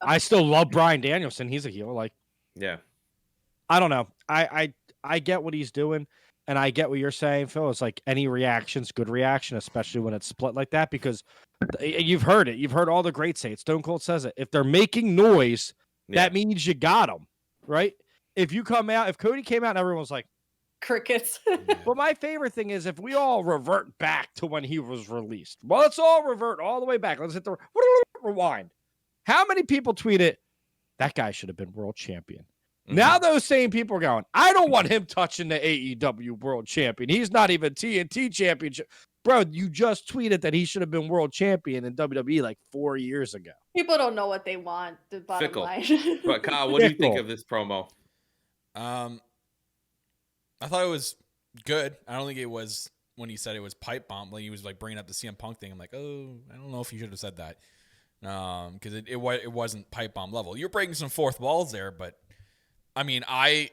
I still love Bryan Danielson. He's a heel. Like, yeah, I don't know. I get what he's doing, and I get what you're saying, Phil. It's like any reaction's good reaction, especially when it's split like that, because you've heard it. You've heard all the greats say it. Stone Cold says it. If they're making noise, that means you got them, right? If you come out, if Cody came out and everyone's like, crickets. But my favorite thing is if we all revert back to when he was released. Well, let's all revert all the way back. Let's hit the rewind. How many people tweeted, that guy should have been world champion? Mm-hmm. Now those same people are going, I don't want him touching the AEW world champion. He's not even TNT championship. Bro, you just tweeted that he should have been world champion in WWE like 4 years ago. People don't know what they want, the bottom line. But Kyle, what do you think of this promo? I thought it was good. I don't think it was when he said it was pipe bomb. Like he was like bringing up the CM Punk thing. I'm like, oh, I don't know if you should have said that, because it wasn't pipe bomb level. You're breaking some fourth walls there, but I mean, I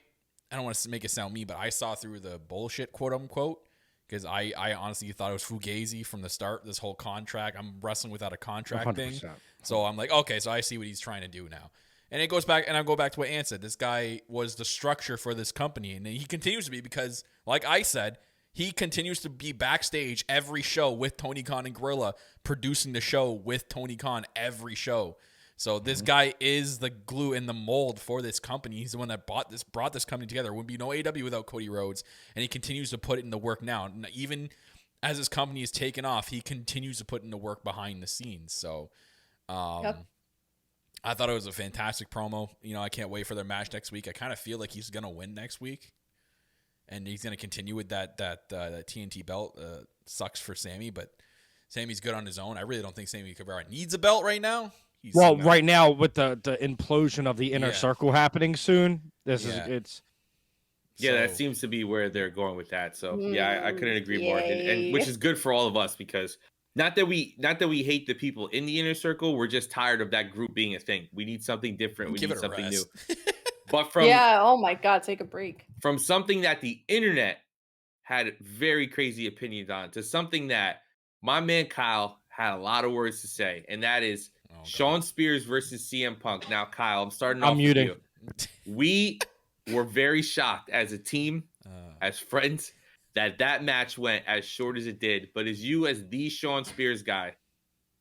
don't want to make it sound mean, but I saw through the bullshit, quote unquote, because I honestly thought it was fugazi from the start. This whole contract, I'm wrestling without a contract 100%. Thing. So I'm like, okay, so I see what he's trying to do now. And it goes back, and I go back to what Ant said. This guy was the structure for this company, and he continues to be because, like I said, he continues to be backstage every show with Tony Khan and Gorilla, producing the show with Tony Khan every show. So this guy is the glue in the mold for this company. He's the one that brought this company together. There wouldn't be no AEW without Cody Rhodes, and he continues to put it in the work now. Even as his company is taken off, he continues to put in the work behind the scenes. So, I thought it was a fantastic promo. You know, I can't wait for their match next week. I kind of feel like he's going to win next week. And he's going to continue with that TNT belt. Sucks for Sammy, but Sammy's good on his own. I really don't think Sammy Guevara needs a belt right now. Right now with the implosion of the inner circle happening soon, it's... Yeah, that seems to be where they're going with that. So, I couldn't agree more. And which is good for all of us because... Not that we hate the people in the inner circle. We're just tired of that group being a thing. We need something different. We need something new. But oh my God, take a break. From something that the internet had very crazy opinions on to something that my man Kyle had a lot of words to say, and that is Shawn Spears versus CM Punk. Now, Kyle, I'm starting off with you. We were very shocked as a team, as friends, that match went as short as it did. But as the Shawn Spears guy,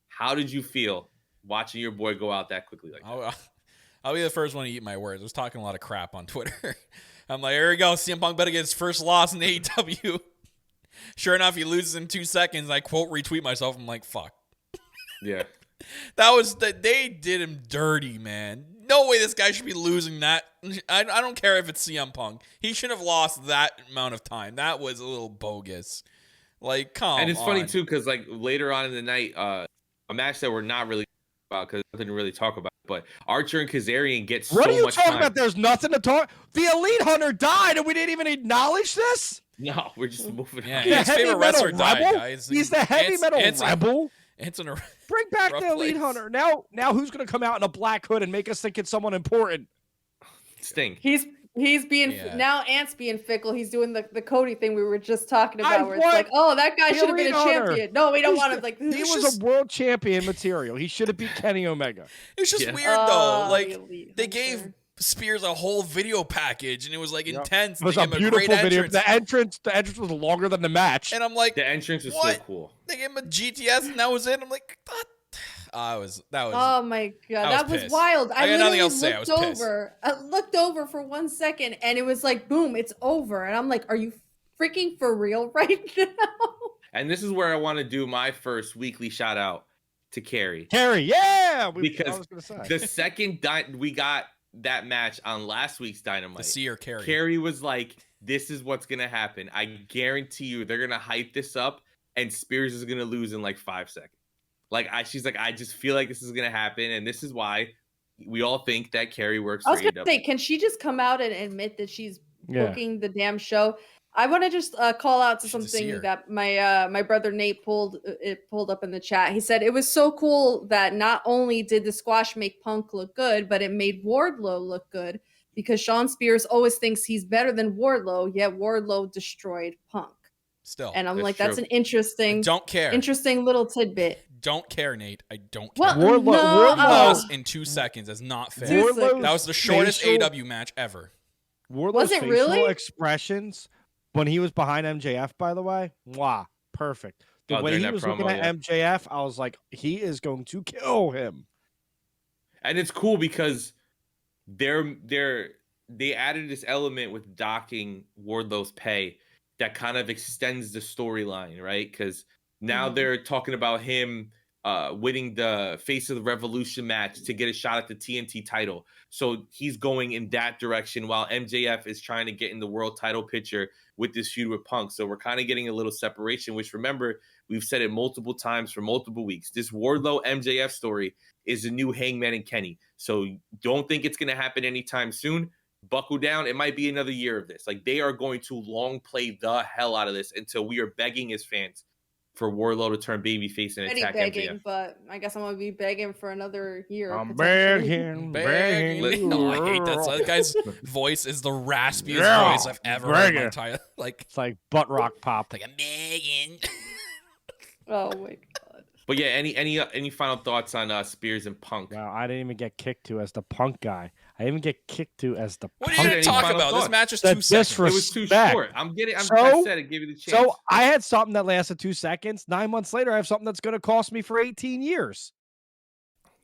how did you feel watching your boy go out that quickly like that? I'll be the first one to eat my words. I was talking a lot of crap on Twitter. I'm like, here we go. CM Punk better get his first loss in AEW. Sure enough, he loses in 2 seconds. I quote retweet myself. I'm like, fuck. Yeah. They did him dirty, man. No way this guy should be losing that. I don't care if it's CM Punk. He shouldn't have lost that amount of time. That was a little bogus. Like, come on. And it's funny, too, because, like, later on in the night, a match that we're not really about because I didn't really talk about, but Archer and Kazarian get so much time. What are you talking about? There's nothing to talk. The Elite Hunter died, and we didn't even acknowledge this? No, we're just moving on. Yeah, his favorite wrestler died, guys. He's the heavy metal rebel. Bring back the Elite Hunter. Now who's going to come out in a black hood and make us think it's someone important? Sting. He's He's being Yeah. now. Ant's being fickle. He's doing the Cody thing we were just talking I about, where it's want like, oh, that guy should have been a Harry Hunter. champion. No, we don't He want him. should- Like He it's was just- a world champion material. He should have beat Kenny Omega. It's just Yeah. weird though. Oh, Like the Elite they gave Hunter. Spears a whole video package, and it was like Yep. intense. It was They a gave him beautiful great video. entrance. The entrance was longer than the match. And I'm like, The entrance is so What? cool. they gave him a GTS, and that was it. I'm like, what? That was. Oh my god, I that was was pissed. wild. I got nothing literally else to say. I looked was pissed. over. I looked over for 1 second, and it was like, boom, it's over. And I'm like, are you freaking for real right now? And this is where I want to do my first weekly shout out to Carrie. Carrie, yeah. I Because was gonna say. The second we got that match on last week's the Dynamite, seer carry. Carrie was like, this is what's going to happen. I guarantee you they're going to hype this up and Spears is going to lose in like 5 seconds. She's like, I just feel like this is going to happen. And this is why we all think that Carrie works I was for gonna AEW. say, can she just come out and admit that she's Yeah. booking the damn show? I want to just call out to She's a something seer. that my brother Nate pulled up in the chat. He said it was so cool that not only did the squash make Punk look good, but it made Wardlow look good because Sean Spears always thinks he's better than Wardlow, yet Wardlow destroyed Punk. Still, And I'm That's like, that's true. an interesting, don't care. interesting little tidbit. Don't care, Nate. I don't Well, care. Wardlow- no, Wardlow- Lost in 2 seconds is not fair. Dude, Wardlow's That was the shortest facial- AW match ever. Wardlow's Was it facial really? expressions when he was behind MJF, by the way, wow, perfect. The Oh, way during he that was looking promo, at yeah. MJF, I was like, he is going to kill him. And it's cool because they added this element with docking Wardlow's pay that kind of extends the storyline, right? Because now Mhm. they're talking about him winning the Face of the Revolution match to get a shot at the TNT title. So he's going in that direction while MJF is trying to get in the world title picture with this feud with Punk. So we're kind of getting a little separation, which remember, we've said it multiple times for multiple weeks. This Wardlow MJF story is the new Hangman and Kenny. So don't think it's going to happen anytime soon. Buckle down. It might be another year of this. Like, they are going to long play the hell out of this until we are begging as fans for Wardlow to turn babyface and Already attack begging, MJF. but I guess I'm gonna be begging for another year. I'm potentially. begging, Begging. begging. No, I hate that. That guy's voice is the raspiest Yeah, voice I've ever heard in my begging. entire like. It's like butt rock pop. Like I'm begging. Oh my god. But yeah, any final thoughts on Spears and Punk? Wow, I didn't even get kicked to as the Punk guy. I didn't even get kicked to as the What are Punk. you Any gonna talk final about? This thoughts? match is The 2 seconds. It was too Respect. short. I So- said it. Give you the chance. So I had something that lasted 2 seconds. 9 months later, I have something that's going to cost me for 18 years.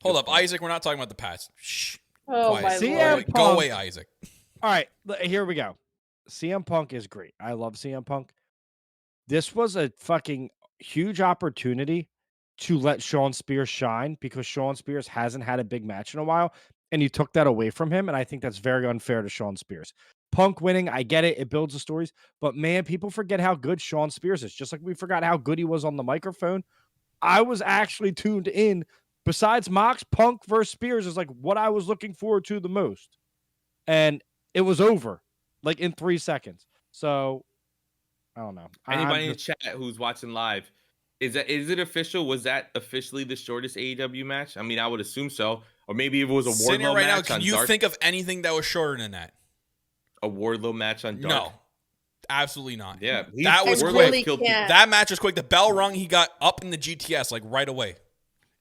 Hold up, Isaac. We're not talking about the past. Shh. Oh Quiet. my CM Go away. lord. Go Punk. away, Isaac. All right, here we go. CM Punk is great. I love CM Punk. This was a fucking huge opportunity to let Sean Spears shine because Sean Spears hasn't had a big match in a while, and you took that away from him, and I think that's very unfair to Sean Spears. Punk winning, I get it. It builds the stories, but man, people forget how good Sean Spears is, just like we forgot how good he was on the microphone. I was actually tuned in. Besides Mox, Punk versus Spears is like what I was looking forward to the most. And it was over like in 3 seconds. So I don't know. Anybody in the chat who's watching live, is it official? Was that officially the shortest AEW match? I mean, I would assume so. Or maybe if it was a Sitting here Wardlow right now, match can on you Dark. think of anything that was shorter than that? A Wardlow match on Dark. No, absolutely not. Yeah, That was Wardlow quick. really killed can't. That match was quick. The bell rung. He got up in the GTS like right away,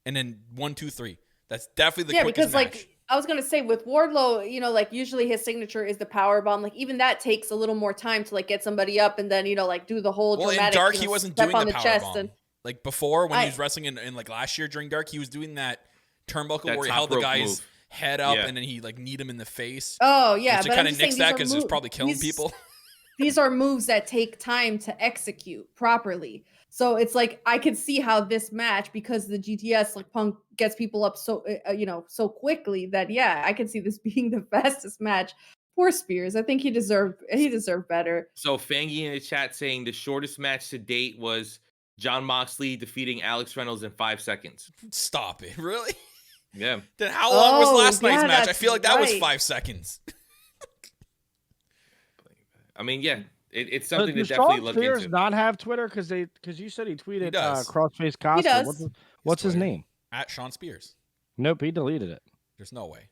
and then 1, 2, 3. That's definitely the Yeah, quickest because match. like I was gonna say with Wardlow, you know, like usually his signature is the power bomb. Like even that takes a little more time to like get somebody up and then like do the whole Well, in dramatic. Dark, you he know, wasn't step doing on the the power chest bomb. and Like before, when he I- was wrestling in like last year during Dark, he was doing that turnbuckle That where he top held the rope guy's move. head up Yeah. and then he like kneed him in the face. oh yeah, Which but kind I'm of just saying nixed that these are because it was move- probably killing these- people. These are moves that take time to execute properly. So it's like I could see how this match, because the GTS like Punk gets people up so so quickly that yeah, I can see this being the fastest match. Poor Spears. I think he deserved better. So Fangy in the chat saying the shortest match to date was John Moxley defeating Alex Reynolds in 5 seconds. Stop it, really? Yeah. Then how long was Oh, last night's yeah, match? I that's feel like that was right. 5 seconds. I mean, yeah, it's something to Does definitely Sean look Spears into. not have Twitter? Because you said he tweeted does. crossface Costa. does. What's his Twitter. name? At Sean Spears. Nope, he deleted it. There's no way.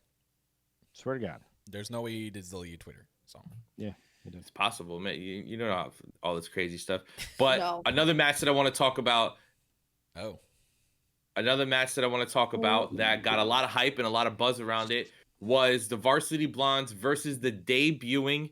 Swear to God. There's no way he did delete Twitter. So Yeah. It's possible, man. You don't know all this crazy stuff. But No. another match that I want to talk about. Oh. Another match that I want to talk about that got a lot of hype and a lot of buzz around it was the Varsity Blondes versus the debuting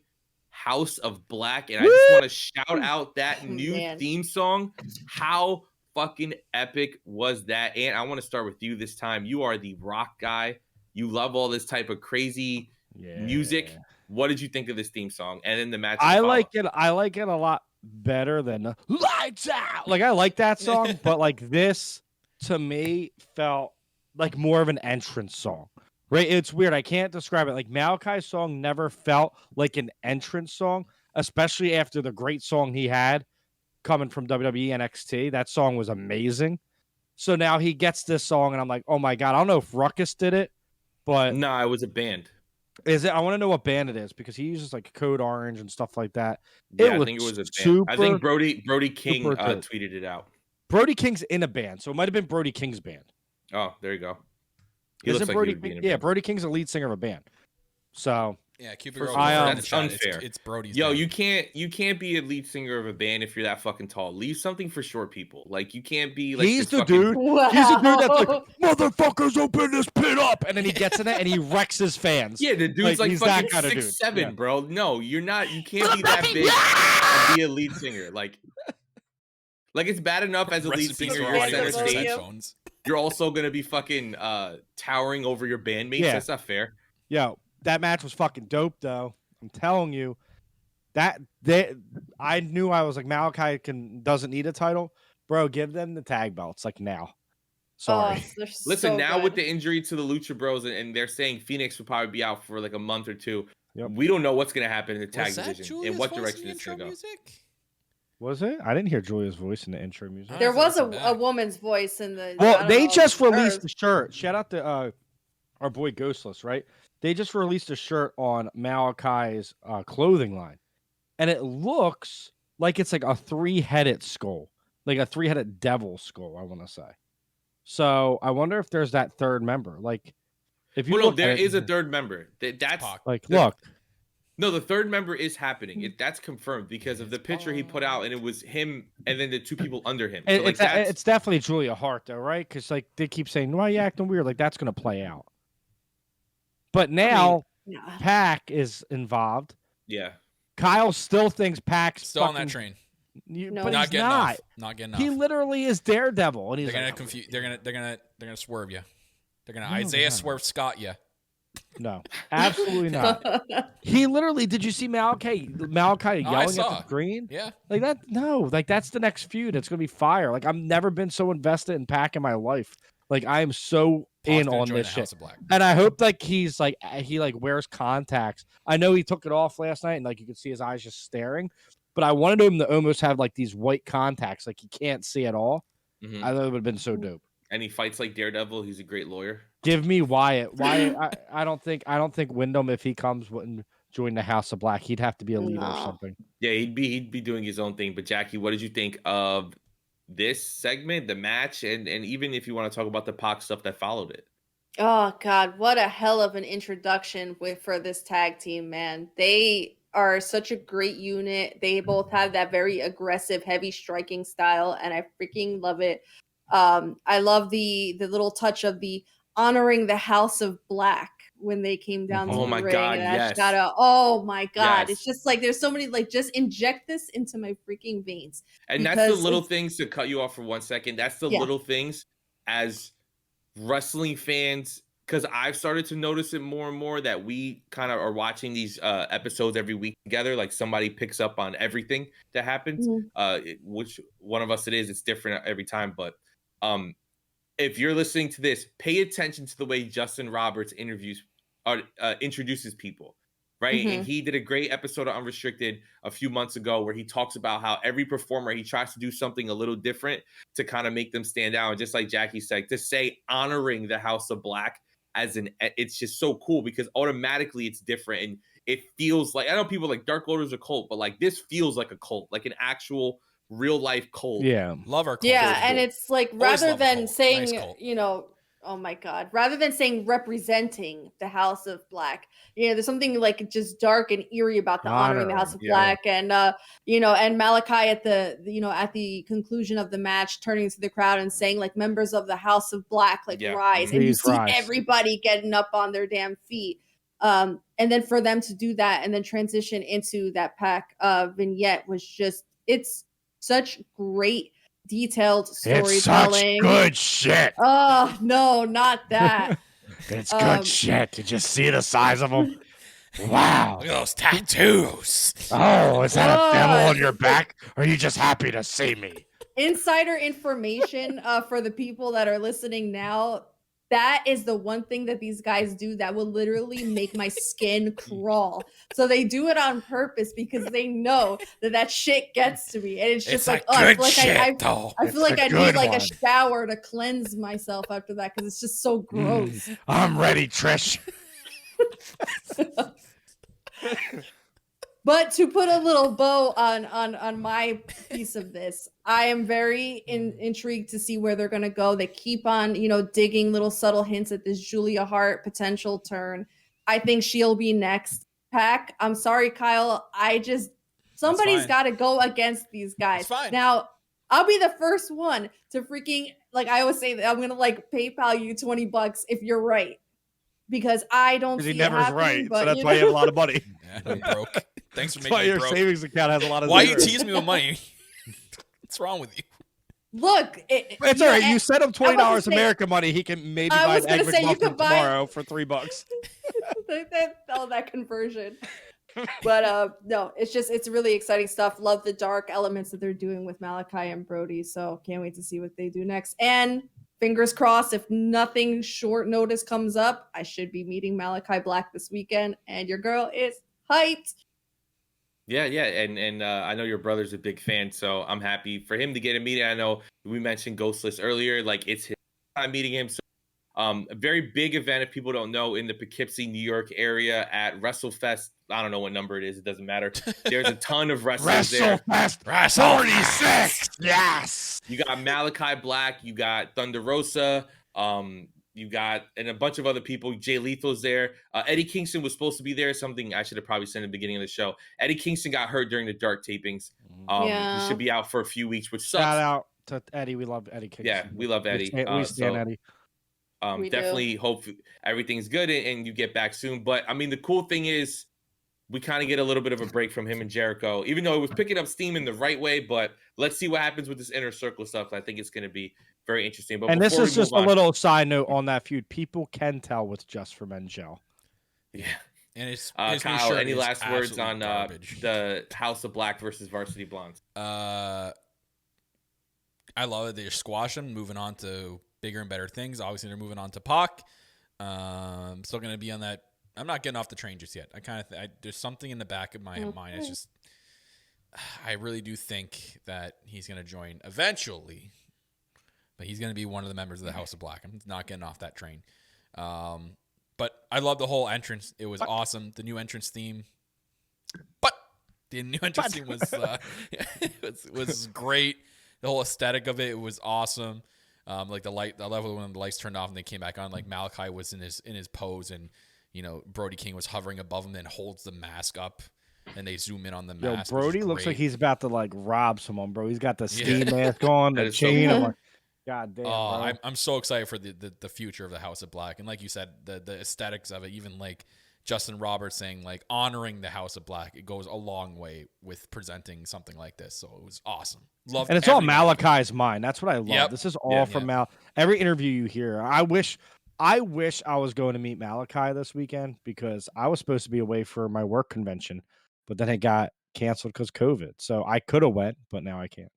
House of Black. And I just want to shout out that new theme song. How fucking epic was that? And I want to start with you this time. You are the rock guy. You love all this type of crazy music. What did you think of this theme song? And then the match. I like it a lot better than Lights Out. Like I like that song, but like this to me felt like more of an entrance song. Right? It's weird. I can't describe it. Like Malachi's song never felt like an entrance song, especially after the great song he had coming from WWE NXT. That song was amazing. So now he gets this song, and I'm like, oh my God. I don't know if Ruckus did it, but no, it was a band. Is it? I want to know what band it is because he uses like Code Orange and stuff like that. Yeah, I think it was a band. I think Brody King tweeted it out. Brody King's in a band, so it might have been Brody King's band. Oh, there you go. Isn't Brody King? Yeah, Brody King's the lead singer of a band. So yeah, Cupid Girl. That's unfair. It's Brody's. Yo, band. you can't be a lead singer of a band if you're that fucking tall. Leave something for short people. Like you can't be like he's the fucking... dude. Wow. He's the dude that's like motherfuckers open this pit up, and then he gets in it and he wrecks his fans. Yeah, the dude's like he's fucking that kind of 6'7", dude. bro. No, you're not. You can't be that big and be a lead singer. Like it's bad enough as a lead singer. You're center stage. You're also gonna be fucking towering over your bandmates. Yeah. That's not fair. Yo, that match was fucking dope, though. I'm telling you, I knew I was like Malachi doesn't need a title, bro. Give them the tag belts like now. Sorry. Listen, now with the injury to the Lucha Bros, and they're saying Phoenix will probably be out for like a month or two. Yep. We don't know what's gonna happen in the tag division Julia's and what voice direction in the it's gonna go. music? Was it? I didn't hear Julia's voice in the intro music. There was a woman's voice in the. Well, they just released the shirt. Shout out to our boy Ghostless, right? They just released a shirt on Malachi's clothing line, and it looks like it's like a 3-headed skull, like a 3-headed devil skull. I want to say. So I wonder if there's that third member. Like, if you there is a third member. That's like look. No, the third member is happening. That's confirmed because of the picture he put out, and it was him and then the two people under him. So, it's definitely Julia Hart, though, right? Because like they keep saying, "Why are you acting weird?" Like that's gonna play out. But now Pac is involved. Yeah, Kyle still thinks Pac's still on that train. But not he's getting not. off. Not getting off. He literally is Daredevil, and he's they're gonna confuse. They're gonna swerve you. They're gonna Isaiah Swerve Scott you. No, absolutely not. He literally. Did you see Malachi yelling at the screen? Yeah, like that. No, like that's the next feud. It's gonna be fire. Like I've never been so invested in Pac in my life. Like I am so in on this shit. And I hope like he's like he like wears contacts. I know he took it off last night, and like you could see his eyes just staring. But I wanted him to almost have like these white contacts, like he can't see at all. Mm-hmm. I thought it would have been so dope. And he fights like Daredevil. He's a great lawyer. Give me Wyatt. I don't think Wyndham, if he comes, wouldn't join the House of Black. He'd have to be a leader or something. Yeah, he'd be doing his own thing. But Jackie, what did you think of this segment, the match, and even if you want to talk about the Pac stuff that followed it? Oh God, what a hell of an introduction for this tag team, man. They are such a great unit. They both have that very aggressive, heavy striking style, and I freaking love it. I love the little touch of the honoring the House of Black when they came down to the ring. God, yes. Oh my God. Yes. It's just like there's so many, like, just inject this into my freaking veins. And that's the little things, to cut you off for 1 second. That's the little things as wrestling fans, because I've started to notice it more and more that we kind of are watching these episodes every week together. Like somebody picks up on everything that happens. Which one of us it is, it's different every time. But if you're listening to this, pay attention to the way Justin Roberts introduces people, right? And he did a great episode of Unrestricted a few months ago where he talks about how every performer, he tries to do something a little different to kind of make them stand out. And just like Jackie said, to say honoring the House of Black it's just so cool because automatically it's different. And it feels like, I know people like Dark Lord is a cult, but like this feels like a cult, like an actual real life cult. Yeah. Love our cult. Yeah. And it's like, rather than saying, nice, oh my god, rather than saying representing the House of Black, there's something like just dark and eerie about the honoring the House of Black. And and Malachi at at the conclusion of the match turning to the crowd and saying like, members of the House of Black, like rise. And you see everybody getting up on their damn feet. And then for them to do that and then transition into that Pac vignette was just, it's such great detailed storytelling. It's such good shit. Oh no, not that. It's good shit. Did you see the size of them? Wow. Look at those tattoos. Oh, is that a devil on your back? Or are you just happy to see me? Insider information for the people that are listening now. That is the one thing that these guys do that will literally make my skin crawl. So they do it on purpose because they know that shit gets to me. And it's just like, I feel like I need like a shower to cleanse myself after that because it's just so gross. I'm ready, Trish. But to put a little bow on my piece of this, I am very intrigued to see where they're going to go. They keep on, digging little subtle hints at this Julia Hart potential turn. I think she'll be next. Pac, I'm sorry, Kyle. Somebody's got to go against these guys. Now, I'll be the first one to freaking, like I always say, that I'm going to like PayPal you $20 if you're right. Because I don't see it happening. Right, but so that's why you have a lot of money. Yeah, I'm broke. Thanks for that's making me your broke. Savings account has a lot of. Why you tease me with money? What's wrong with you? Look, it's all right. You send him $20 American money. He can maybe buy an Egg McMuffin tomorrow for $3. that conversion. But no, it's really exciting stuff. Love the dark elements that they're doing with Malachi and Brody. So can't wait to see what they do next. And fingers crossed, if nothing short notice comes up, I should be meeting Malachi Black this weekend. And your girl is hyped. Yeah, and I know your brother's a big fan, so I'm happy for him to get a meeting. I know we mentioned Ghostless earlier, like it's his time meeting him. So, a very big event, if people don't know, in the Poughkeepsie, New York area at WrestleFest. I don't know what number it is; it doesn't matter. There's a ton of wrestlers there. WrestleFest 46. Yes. You got Malachi Black, you got Thunder Rosa, you got and a bunch of other people. Jay Lethal's there. Eddie Kingston was supposed to be there. Something I should have probably said in the beginning of the show. Eddie Kingston got hurt during the Dark tapings. He should be out for a few weeks, which sucks. Shout out to Eddie. We love Eddie Kingston. Yeah, we love Eddie. We stand Eddie. Definitely hope everything's good and you get back soon. But I mean, the cool thing is we kind of get a little bit of a break from him and Jericho, even though it was picking up steam in the right way. But let's see what happens with this inner circle stuff. I think it's going to be very interesting. But this is just a little side note on that feud. People can tell with Just for Men gel. Yeah. And it's Kyle, any last words on the House of Black versus Varsity Blondes? I love it. They're squashing, moving on to bigger and better things. Obviously, they're moving on to Pac. Still going to be on that. I'm not getting off the train just yet. There's something in the back of my mind. It's just, I really do think that he's going to join eventually, but he's going to be one of the members of the House of Black. I'm not getting off that train. But I love the whole entrance. It was awesome. The new entrance theme. Was great. The whole aesthetic of it was awesome. Like the level when the lights turned off and they came back on, like Malachi was in his pose and Brody King was hovering above him, then holds the mask up and they zoom in on the mask. Brody looks like he's about to like rob someone, bro. He's got the ski mask on, the chain. I'm like, God damn. Bro. I'm so excited for the future of the House of Black. And like you said, the aesthetics of it, even like Justin Roberts saying like honoring the House of Black, it goes a long way with presenting something like this. So it was awesome. Love, and it's all Malachi's mind. That's what I love. Yep. This is all from Mal. Every interview you hear, I wish I was going to meet Malachi this weekend because I was supposed to be away for my work convention, but then it got canceled because COVID. So I could have went, but now I can't.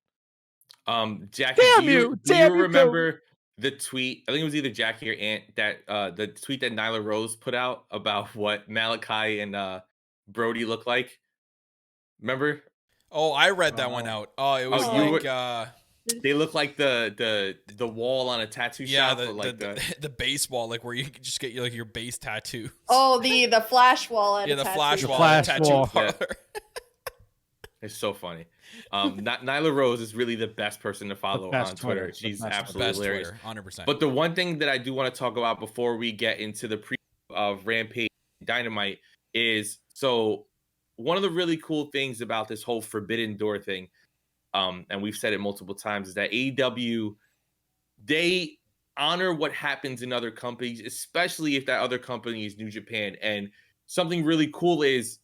Jackie, do you remember the tweet? I think it was either Jackie or Ant that the tweet that Nyla Rose put out about what Malachi and Brody look like. Remember? Oh, I read that one out. Oh, it was they look like the wall on a tattoo shop. The base wall, like where you can just get like your base tattoo. Oh, the flash wall at the flash wall flash tattoo wall. parlor. It's so funny. Nyla Rose is really the best person to follow on Twitter. She's absolutely Best hilarious. Twitter, 100%. But the one thing that I do want to talk about before we get into the pre of Rampage Dynamite is, so one of the really cool things about this whole Forbidden Door thing, and we've said it multiple times, is that AEW, they honor what happens in other companies, especially if that other company is New Japan. And something really cool is,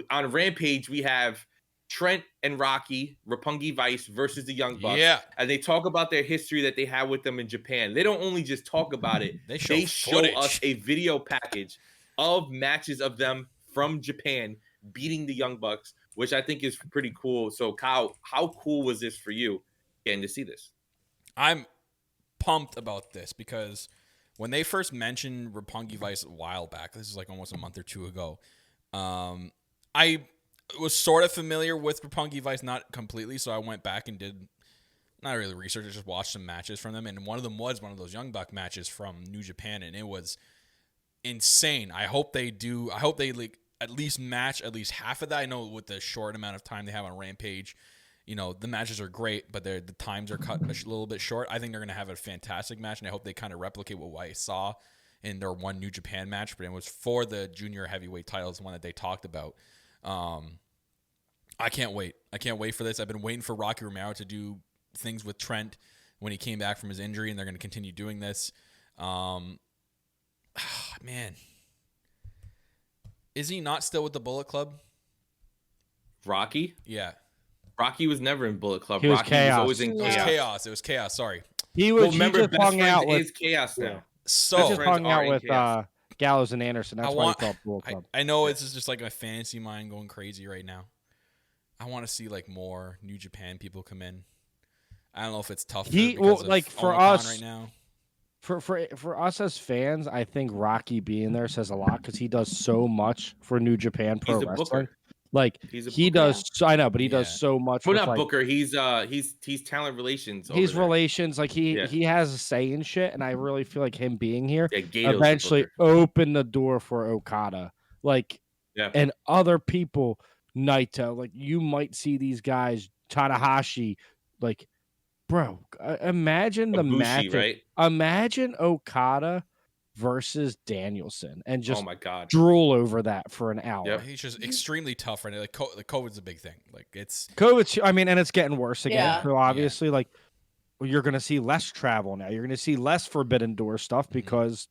on Rampage, we have Trent and Rocky, Roppongi Vice versus the Young Bucks. Yeah. And they talk about their history that they have with them in Japan. They don't only just talk about it. They show footage. us a video package of matches of them from Japan beating the Young Bucks, which I think is pretty cool. So, Kyle, how cool was this for you getting to see this? I'm pumped about this because when they first mentioned Roppongi Vice a while back, this is like almost a month or two ago, I was sort of familiar with Roppongi Vice, not completely, so I went back and did not really research, I just watched some matches from them, and one of them was one of those Young Buck matches from New Japan, and it was insane. I hope they like at least match at least half of that. I know with the short amount of time they have on Rampage, the matches are great, but the times are cut a little bit short. I think they're going to have a fantastic match, and I hope they kind of replicate what I saw in their one New Japan match, but it was for the junior heavyweight titles, the one that they talked about. I can't wait. I can't wait for this. I've been waiting for Rocky Romero to do things with Trent when he came back from his injury, and they're going to continue doing this. Man, is he not still with the Bullet Club? Rocky? Yeah. Rocky was never in Bullet Club. He was Rocky Chaos. was always in It was Chaos. Sorry. He was. Remember, he just Best hung Friends out with is Chaos now. So he just Friends hung are out in with Chaos. Gallows and Anderson. That's why he called Bullet Club. I know this is just like my fantasy mind going crazy right now. I want to see like more New Japan people come in. I don't know if it's tough. For us right now. For us as fans, I think Rocky being there says a lot because he does so much for New Japan Pro He's a Wrestling. booker. Like he does, I know, but he does so much. Well, with, not like, booker. He's talent relations. He's over there. relations. Like he has a say in shit, and I really feel like him being here Yeah, Gato's the eventually booker. opened the door for Okada. And other people, Naito. Like you might see these guys, Tanahashi. Like, bro, imagine the Ibushi, match. right? Imagine Okada versus Danielson, and just oh my god, drool over that for an hour. Yep. He's just extremely tough right now. Like COVID's a big thing. Like it's COVID. I mean, and it's getting worse again. Yeah. So obviously, like you're going to see less travel now. You're going to see less Forbidden Door stuff because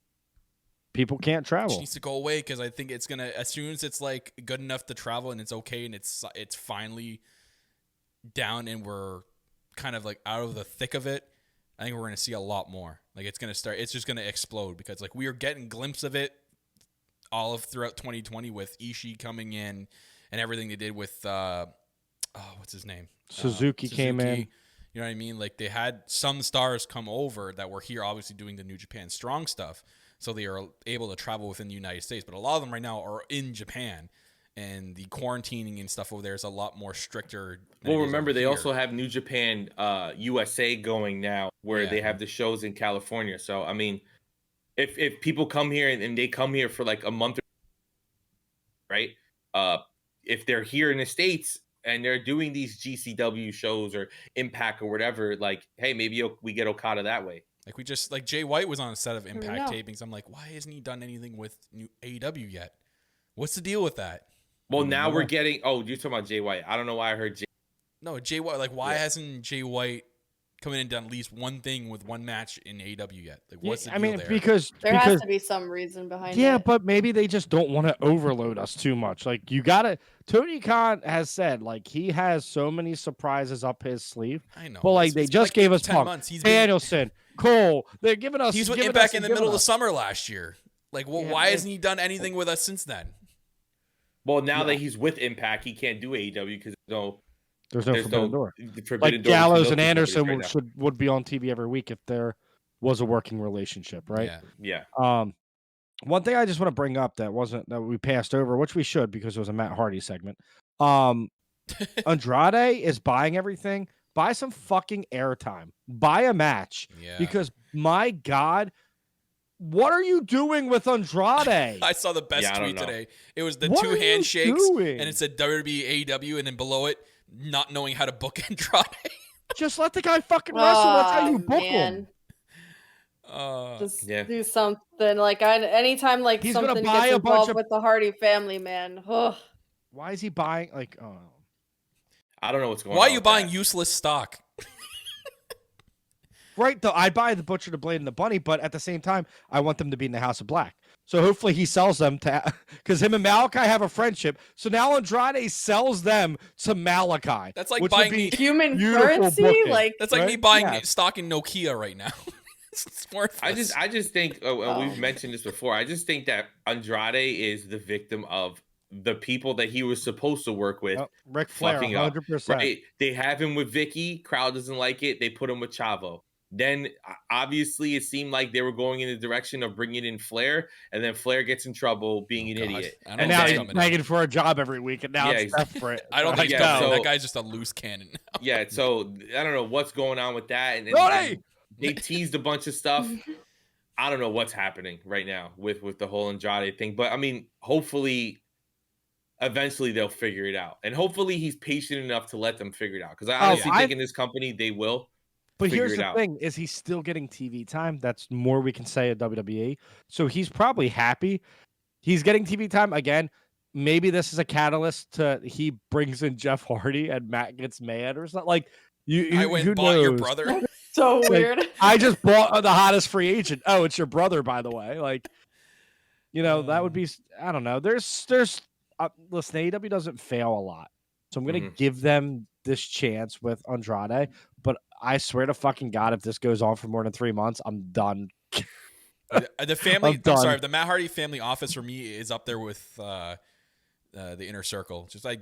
people can't it travel. needs to go away because I think it's gonna, as soon as it's like good enough to travel and it's okay and it's finally down and we're kind of like out of the thick of it, I think we're going to see a lot more. Like it's just going to explode because like we are getting glimpses of it all of throughout 2020 with Ishii coming in and everything they did with what's his name? Suzuki came in. You know what I mean? Like they had some stars come over that were here obviously doing the New Japan Strong stuff. So they are able to travel within the United States. But a lot of them right now are in Japan. And the quarantining and stuff over there is a lot more stricter. Well, remember, they also have New Japan USA going now where they have the shows in California. So, I mean, if people come here and they come here for like a month, right? If they're here in the States and they're doing these GCW shows or Impact or whatever, like, hey, maybe we get Okada that way. Like Jay White was on a set of Impact tapings. I'm like, why hasn't he done anything with new AEW yet? What's the deal with that? Well, now we're getting. Oh, you're talking about Jay White. I don't know why I heard Jay. No, Jay White. Like, why hasn't Jay White come in and done at least one thing with one match in AEW yet? Like, what's the deal there? Because there has to be some reason behind it. Yeah, but maybe they just don't want to overload us too much. Like you gotta. Tony Khan has said like he has so many surprises up his sleeve. I know, but like they just gave us 10 months. Danielson, Cole. They're giving us. He's with Impact in the middle of summer last year. Like, well, why hasn't he done anything with us since then? Well, now that he's with Impact, he can't do AEW because there's no Forbidden Door. Forbidden Door Gallows and Anderson would be on TV every week if there was a working relationship, right? Yeah. One thing I just want to bring up that we passed over, which we should because it was a Matt Hardy segment. Andrade is buying everything. Buy some fucking airtime. Buy a match. Yeah. Because my God, What are you doing with Andrade? I saw the best Yeah, I don't tweet know. today. It was the What 2 are you handshakes, doing? and it said WWE, AEW, and then below it, not knowing how to book Andrade. Just let the guy fucking wrestle. That's how you book man. him. Just Yeah. do something. Like anytime like He's gonna something buy gets a bunch involved of- with the Hardy family, man. Ugh. Why is he buying like? Oh, I don't know what's going on. Why are you with buying that. useless stock? right. Though I'd buy the Butcher, the Blade, and the Bunny, but at the same time, I want them to be in the House of Black. So hopefully he sells them to, because him and Malachi have a friendship. So now Andrade sells them to Malachi. That's like which would buying be me. Human beautiful currency, booking. like That's like me right? buying Yeah. stock in Nokia right now. It's worthless. I just think Oh. we've mentioned this before. I just think that Andrade is the victim of the people that he was supposed to work with. Oh, Ric Flair, fucking up, 100%. right? They have him with Vicky. Crowd doesn't like it. They put him with Chavo. Then obviously it seemed like they were going in the direction of bringing in Flair, and then Flair gets in trouble being an God. idiot. I don't And know now what's he's coming in. begging for a job every week, and now Yeah, it's desperate. I don't think he's Yeah, coming in. so- That guy's just a loose cannon now. Yeah, so I don't know what's going on with that. And Brody! they teased a bunch of stuff. I don't know what's happening right now with the whole Andrade thing, but I mean, hopefully, eventually they'll figure it out, and hopefully he's patient enough to let them figure it out. Because I honestly I- think in this company they will. But figure here's it the out. thing: is he's still getting TV time? That's more we can say at WWE. So he's probably happy. He's getting TV time again. Maybe this is a catalyst to he brings in Jeff Hardy and Matt gets mad or something. Like I went who and bought your knows? brother. so weird. I just bought the hottest free agent. Oh, it's your brother, by the way. Like, that would be. I don't know. There's. Listen, AEW doesn't fail a lot, so I'm gonna Mhm. give them this chance with Andrade. But I swear to fucking God, if this goes on for more than 3 months, I'm done. The family. I'm I'm done. sorry. The Matt Hardy family office for me is up there with the Inner Circle. Just like.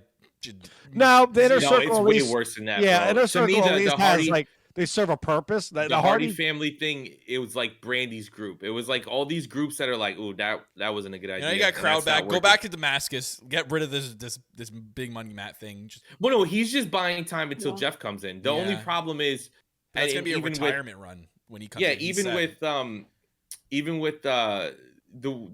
No, the inner No, circle it's at way least, worse than that. yeah, bro. inner To circle me, at least the has Hardy, like they serve a purpose. the The Hardy Hardy, family thing, it was like Brandy's group. It was like all these groups that are like, "Ooh, that wasn't a good idea." You got and crowd that's not back. Go working. back to Damascus. Get rid of this big money Matt thing. Just, Well, no, he's just buying time until Yeah. Jeff comes in. The only Yeah. problem is that's and gonna be a even with- retirement run when he comes. Yeah, in. He even said. with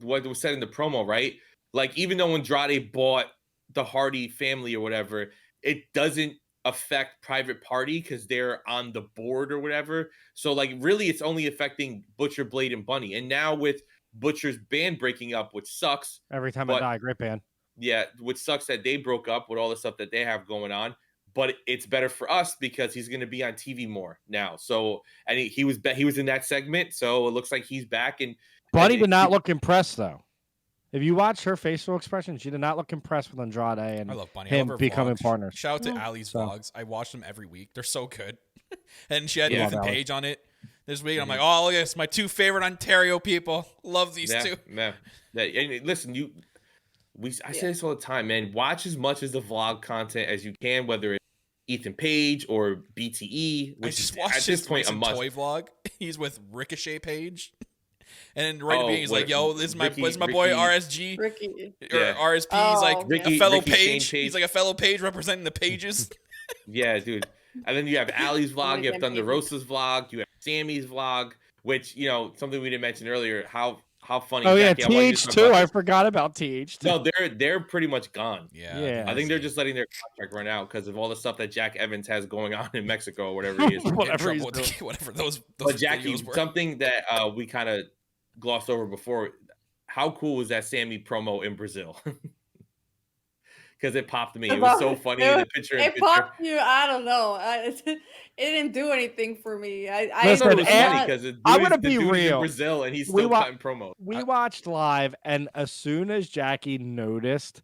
what was said in the promo, right? Like even though Andrade bought the Hardy family or whatever, it doesn't affect Private Party because they're on the board or whatever. So like really it's only affecting Butcher, Blade, and Bunny. And now with Butcher's band breaking up, which sucks. every time I but- die, great band. Yeah, which sucks that they broke up with all the stuff that they have going on. But it's better for us because he's going to be on TV more now. So and he was in that segment, so it looks like he's back. And Buddy and did not look impressed though. If you watch her facial expression, she did not look impressed with Andrade and I love Bunny. him I love her becoming vlogs. partners. Shout out to Yeah. Ali's So- vlogs. I watch them every week. They're so good. And she had Yeah. Ethan Love Ali. Page on it this week. And I'm like, oh, look at this. My 2 favorite Ontario people. Love these yeah, 2. yeah. And listen, I say this all the time, man. Watch as much of the vlog content as you can, whether it's Ethan Page or BTE, I which just is watched at this his point a recent must. toy vlog. He's with Ricochet Page. And right at the Oh, beginning, he's like, what, yo, this is my boy Ricky- RSG. Ricky. Or Yeah. RSP. He's like Oh, a fellow Ricky Shane page. Page. He's like a fellow page representing the pages. Yeah, dude. And then you have Ali's vlog, you have Again, Thunder Rosa's vlog, you have Sammy's vlog, which something we didn't mention earlier. How funny. Oh yeah, Jackie, I wanted you to talk TH2. about I this. forgot about TH2. No, they're pretty much gone. Yeah. I think they're just letting their contract run out because of all the stuff that Jack Evans has going on in Mexico or whatever he is. Whatever he's whatever those But Jackie, videos were. something that we kind of glossed over before. How cool was that Sammy promo in Brazil? Because it popped me. It was so funny in the picture. It popped you. I don't know. It didn't do anything for me. I Listen, thought it was and- funny because I'm gonna be in real. Brazil and he's We still wa- cutting promos. We watched live, and as soon as Jackie noticed,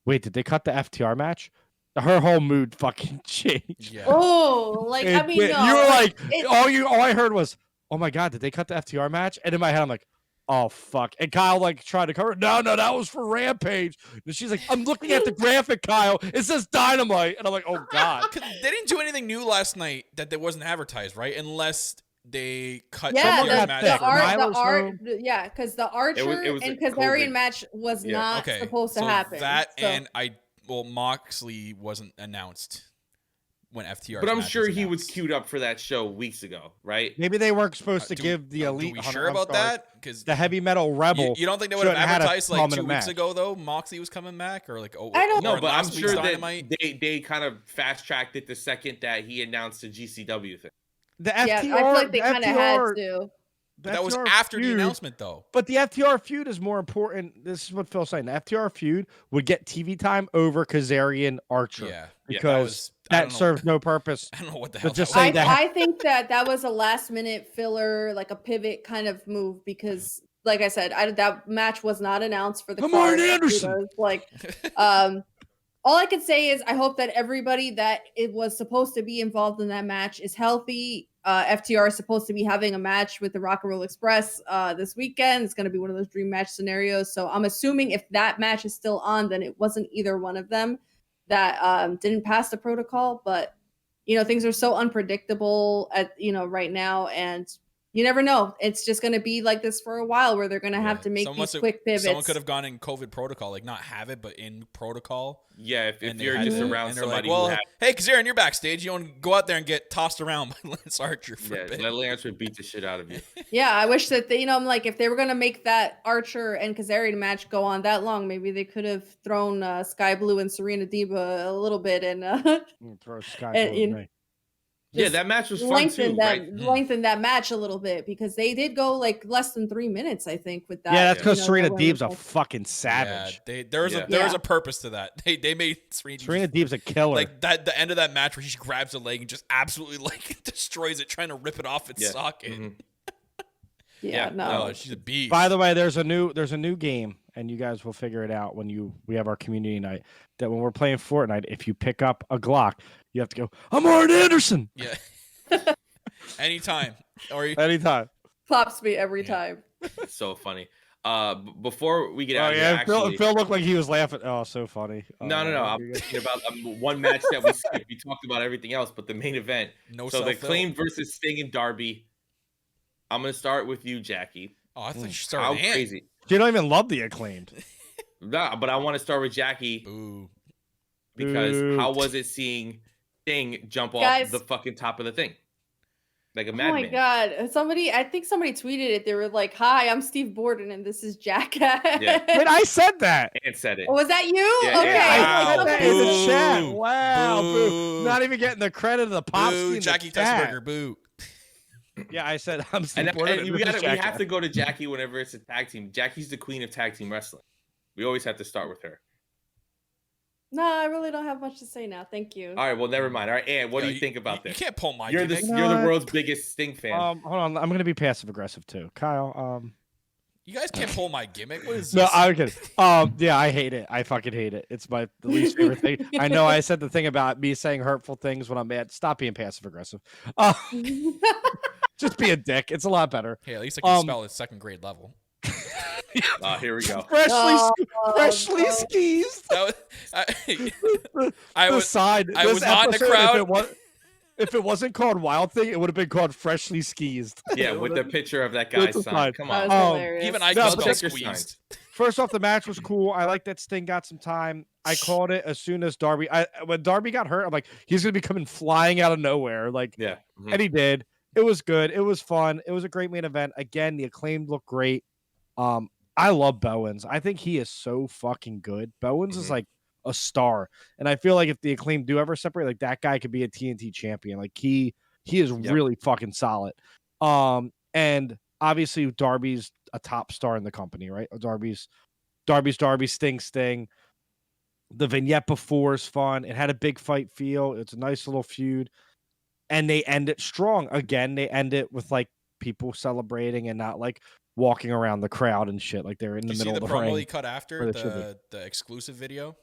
wait, did they cut the FTR match? Her whole mood fucking changed. Yeah. Oh, like I It mean, did. no, You were like, it- all I heard was, "Oh my god, did they cut the FTR match?" And in my head, I'm like, "Oh fuck!" And Kyle like tried to cover it. No, that was for Rampage. And she's like, "I'm looking at the graphic, Kyle. It says Dynamite," and I'm like, "Oh god." 'Cause they didn't do anything new last night that wasn't advertised, right? Unless they cut yeah, Someone the got match. thick. the Milo's art, home. yeah, because the Archer it was and a Kazarian COVID. match was Yeah. not Okay, supposed to so happen. that So- and Moxley wasn't announced. when FTR. But I'm sure he was queued up for that show weeks ago, right? Maybe they weren't supposed to give the Are elite. we sure about that? Because the heavy metal rebel. You don't think they would have advertised like 2 weeks match. ago though? Moxley was coming back, or like I don't know, but I'm sure that Dynamite? they kind of fast tracked it the second that he announced the GCW thing. The FTR, I feel like they kind of had to. But that was after the announcement, though. But the FTR feud is more important. This is what Phil's saying. The FTR feud would get TV time over Kazarian Archer. Yeah, because that serves no purpose. I don't know what the hell. Just that say that. I think that was a last minute filler, like a pivot kind of move, because, like I said, that match was not announced for the Martin card. Anderson. Like, all I can say is I hope that everybody that it was supposed to be involved in that match is healthy. FTR is supposed to be having a match with the Rock and Roll Express this weekend. It's going to be one of those dream match scenarios. So I'm assuming if that match is still on, then it wasn't either one of them that didn't pass the protocol. But, things are so unpredictable right now. And you never know. It's just going to be like this for a while where they're going to have to make these quick pivots. Someone could have gone in COVID protocol, like not have it, but in protocol. Yeah, if you're just around somebody like, well, hey, Kazarian, you're backstage. You want to go out there and get tossed around by Lance Archer for a bit. Let Lance beat the shit out of you. Yeah, I wish that I'm like, if they were going to make that Archer and Kazarian match go on that long, maybe they could have thrown Sky Blue and Serena Deeba a little bit and throw Sky Blue. Yeah, that match was fun too. Lengthen that match a little bit because they did go like less than 3 minutes, I think, with that. Yeah, that's because Serena Deeb's a fucking savage. Yeah, there was a purpose to that. They made Serena Deeb's a killer. Like that, the end of that match where she grabs a leg and just absolutely like destroys it, trying to rip it off its socket. Mm-hmm. No, she's a beast. By the way, there's a new game, and you guys will figure it out when we have our community night. That when we're playing Fortnite, if you pick up a Glock, you have to go, I'm Martin Anderson. Yeah. Anytime. Anytime. Pops me every time. It's so funny. Before we get out of here, actually, Phil looked like he was laughing. Oh, so funny. No. I'm thinking about one match that we skipped. We talked about everything else, but the main event. So the Acclaim versus Sting and Darby. I'm going to start with you, Jackie. Oh, I thought you started. How crazy. You don't even love the Acclaimed. No, but I want to start with Jackie. Boo. Because how was it seeing Sting jump off the fucking top of the thing? Like a madman. Oh my God. I think somebody tweeted it. They were like, hi, I'm Steve Borden and this is Jackass. Yeah. Wait, I said that. And said it. Oh, was that you? Yeah, okay. yeah. I said that in the chat. Boo. Wow. Boo. Not even getting the credit of the pops. Boo, Jackie Tussberger, boo. Yeah, I said I'm Steve Borden. And we have to go to Jackie whenever it's a tag team. Jackie's the queen of tag team wrestling. We always have to start with her. No, I really don't have much to say now. Thank you. All right, well, never mind. All right, Ann, what do you think about this? You can't pull my You're gimmick. you're the world's biggest Sting fan. Hold on, I'm gonna be passive aggressive too, Kyle. You guys can't pull my gimmick. What is this? No, I'm kidding. Yeah, I hate it. I fucking hate it. It's the least favorite thing. I know I said the thing about me saying hurtful things when I'm mad. Stop being passive aggressive. Just be a dick. It's a lot better. Hey, at least I can spell at second grade level. Here we go. Freshly skeezed. I was not in the crowd. If it wasn't called Wild Thing, it would have been called Freshly Skeezed. Yeah, with the picture of that guy's sign. Come on. Even I can spell squeezed. First off, the match was cool. I like that Sting got some time. I called it as soon as Darby. When Darby got hurt, I'm like, he's gonna be coming flying out of nowhere. Yeah, and he did. It was good. It was fun. It was a great main event. Again, the Acclaimed looked great. I love Bowens. I think he is so fucking good. Bowens is like a star, and I feel like if the Acclaimed do ever separate, like that guy could be a TNT champion. Like he is really fucking solid. And obviously Darby's a top star in the company, right? Darby's Sting. The vignette before is fun. It had a big fight feel. It's a nice little feud, and they end it strong. Again, they end it with like people celebrating and not like walking around the crowd and shit like they're in the middle of the ring. You see the promo he cut after the exclusive video?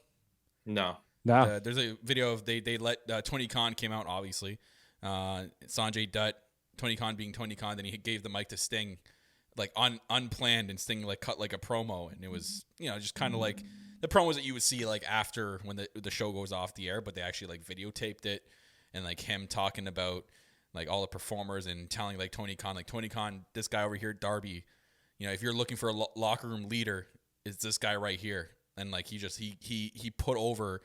No. There's a video of they let Tony Khan came out, obviously. Sanjay Dutt, Tony Khan being Tony Khan, then he gave the mic to Sting, like unplanned, and Sting like cut like a promo, and it was just kind of like the promos that you would see like after when the show goes off the air, but they actually like videotaped it, and like him talking about like all the performers and telling like Tony Khan, this guy over here, Darby. If you're looking for a locker room leader, it's this guy right here. And like he put over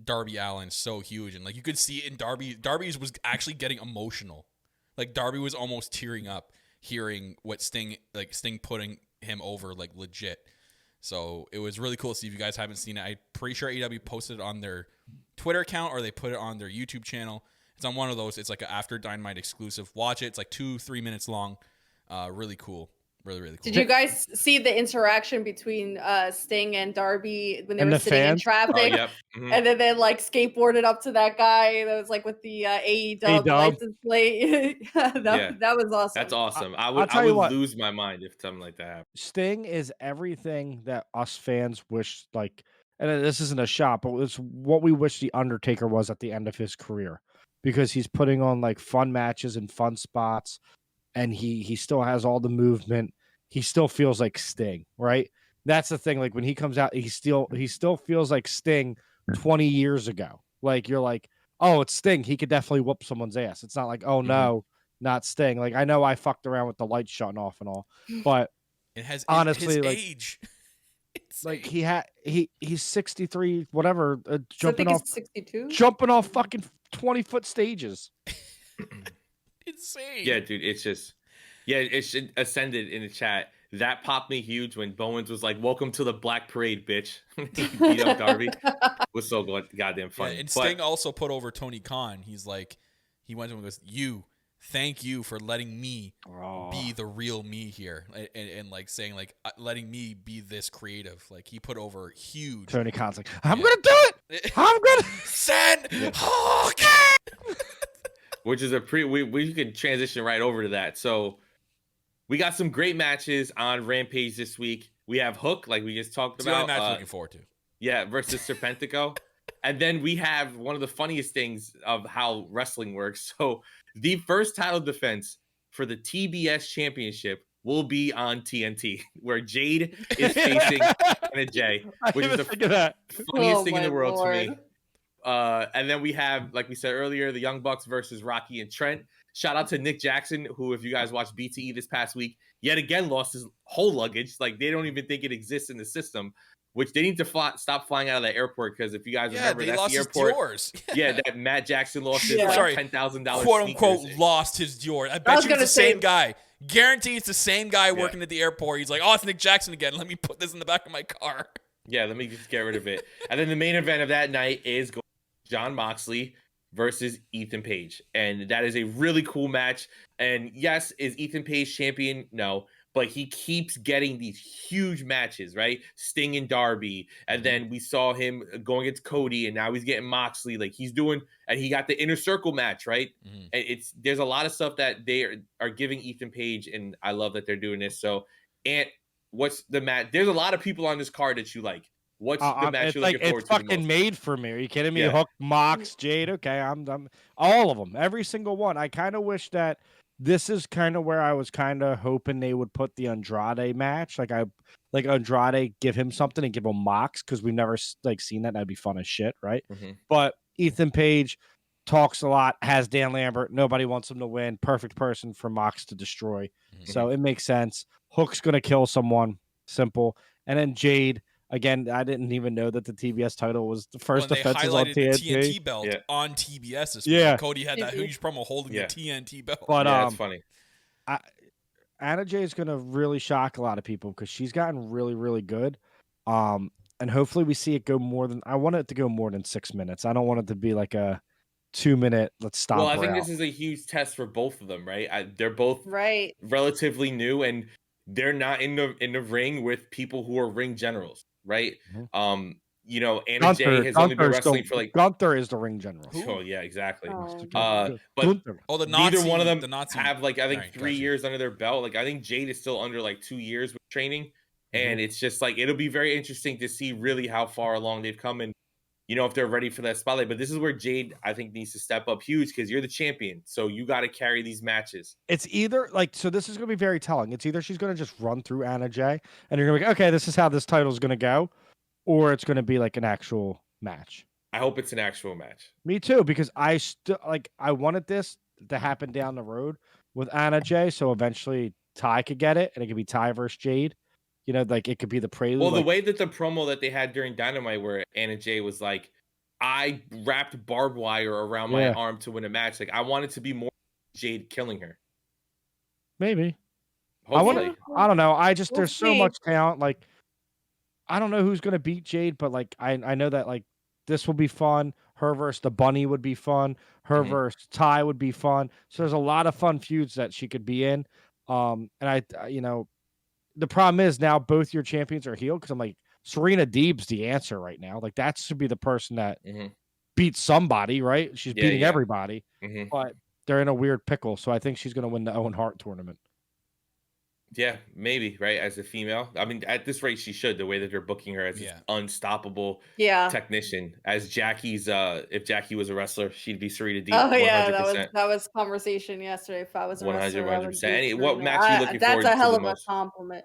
Darby Allin so huge, and like you could see it in Darby's was actually getting emotional. Like Darby was almost tearing up hearing what Sting putting him over like legit. So it was really cool to see. If you guys haven't seen it, I'm pretty sure AEW posted it on their Twitter account or they put it on their YouTube channel. It's on one of those. It's like an After Dynamite exclusive. Watch it. It's like 2-3 minutes long. Really cool. Really, really cool. Did you guys see the interaction between Sting and Darby when they And were the sitting in fans? traffic? Oh, yep. Mhm. And then they like skateboarded up to that guy that was like with the AEW license plate. That was awesome. That's awesome. I I'll would tell you what. lose my mind if something like that happened. Sting is everything that us fans wish, like, and this isn't a shot, but it's what we wish the Undertaker was at the end of his career, because he's putting on like fun matches and fun spots, and he still has all the movement. He still feels like Sting, right? That's the thing. Like when he comes out, he still feels like Sting 20 years ago. Like you're like, oh, it's Sting. He could definitely whoop someone's ass. It's not like, oh no, not Sting. Like I know I fucked around with the lights shutting off and all, but it has honestly, his like, age. like he's 63, whatever, I jumping think off it's 62. jumping off fucking 20-foot stages. Insane. Yeah, dude, it's just it should ascended in the chat. That popped me huge when Bowens was like, "Welcome to the Black Parade, bitch." He beat up Darby. Was so goddamn funny. Yeah, and Sting also put over Tony Khan. He's like, he went to him and goes, thank you for letting me be the real me here, and like saying like letting me be this creative. Like he put over huge. Tony Khan's like, I'm gonna do it. I'm gonna send Hawk. Which is we can transition right over to that. So we got some great matches on Rampage this week. We have Hook, like we just talked It's about. the only match I'm looking forward to. Yeah, versus Serpentico. And then we have one of the funniest things of how wrestling works. So the first title defense for the TBS Championship will be on TNT, where Jade is facing Anna Jay, which is the funniest thing in the world to me. And then we have, like we said earlier, the Young Bucks versus Rocky and Trent. Shout out to Nick Jackson, who, if you guys watched BTE this past week, yet again lost his whole luggage. Like they don't even think it exists in the system, which they need to stop flying out of that airport, because if you guys remember, that's the airport. Yeah, that Matt Jackson lost his $10,000 quote unquote lost his Dior. I bet you it's the same guy. Guarantee it's the same guy working at the airport. He's like, oh, it's Nick Jackson again. Let me put this in the back of my car. Yeah, let me just get rid of it. And then the main event of that night is John Moxley versus Ethan Page. And that is a really cool match. And yes, is Ethan Page champion? No. But he keeps getting these huge matches, right? Sting and Darby. And then we saw him going against Cody, and now he's getting Moxley. Like he's doing, and he got the Inner Circle match, right? Mm-hmm. There's a lot of stuff that they are giving Ethan Page, and I love that they're doing this. So, Ant, what's the match? There's a lot of people on this card that you like. What's the match you're looking forward to? It's fucking made for me. Are you kidding me? Yeah. Hook, Mox, Jade. Okay, I'm all of them, every single one. I kind of wish that this is kind of where I was kind of hoping they would put the Andrade match. Like Andrade, give him something and give him Mox, because we've never like seen that. That'd be fun as shit, right? Mm-hmm. But Ethan Page talks a lot, has Dan Lambert. Nobody wants him to win. Perfect person for Mox to destroy. Mm-hmm. So it makes sense. Hook's gonna kill someone. Simple. And then Jade. Again, I didn't even know that the TBS title was the first defense was on TNT. The TNT belt on TBS this week. Cody had that huge promo holding the TNT belt. But it's funny. Anna Jay is going to really shock a lot of people, because she's gotten really, really good. And hopefully we see it go more than, I want it to go more than 6 minutes. I don't want it to be like a 2-minute, let's stop. Well, I think this is a huge test for both of them, right? They're both relatively new, and they're not in the ring with people who are ring generals. Right. Mm-hmm. Anna Jay has only been wrestling for like Gunther is the ring general. Oh yeah, exactly. The Nazi, neither one of them the have like I think 3 years under their belt. Like I think Jade is still under like 2 years with training, and it's just like it'll be very interesting to see really how far along they've come, and if they're ready for that spotlight. But this is where Jade, I think, needs to step up huge, because you're the champion, so you got to carry these matches. It's either so this is going to be very telling. It's either she's going to just run through Anna Jay, and you're going to be like, okay, this is how this title is going to go, or it's going to be like an actual match. I hope it's an actual match. Me too, because I wanted this to happen down the road with Anna Jay, so eventually Ty could get it, and it could be Ty versus Jade. Like it could be the prelude. Well, the way that the promo that they had during Dynamite, where Anna Jay was like, I wrapped barbed wire around my arm to win a match. Like I wanted to be more Jade killing her. Maybe. Hopefully. I don't know. I just We'll there's so see. much talent. Like I don't know who's gonna beat Jade, but like I know that like this will be fun. Her versus the Bunny would be fun. Her versus Ty would be fun. So there's a lot of fun feuds that she could be in. And you know, the problem is now both your champions are healed because I'm like Serena Deeb's the answer right now. Like that should be the person that beats somebody, right? She's beating everybody, but they're in a weird pickle. So I think she's gonna win the Owen Hart tournament. Yeah, maybe, right? As a female. I mean, at this rate, she should, the way that they're booking her as this unstoppable technician. As Jackie's, if Jackie was a wrestler, she'd be Serena Deeb. Oh 100%. yeah, that was conversation yesterday. If I was a wrestler, I would be 100%. What Serena. match are you looking forward to That's a hell the of a most? compliment.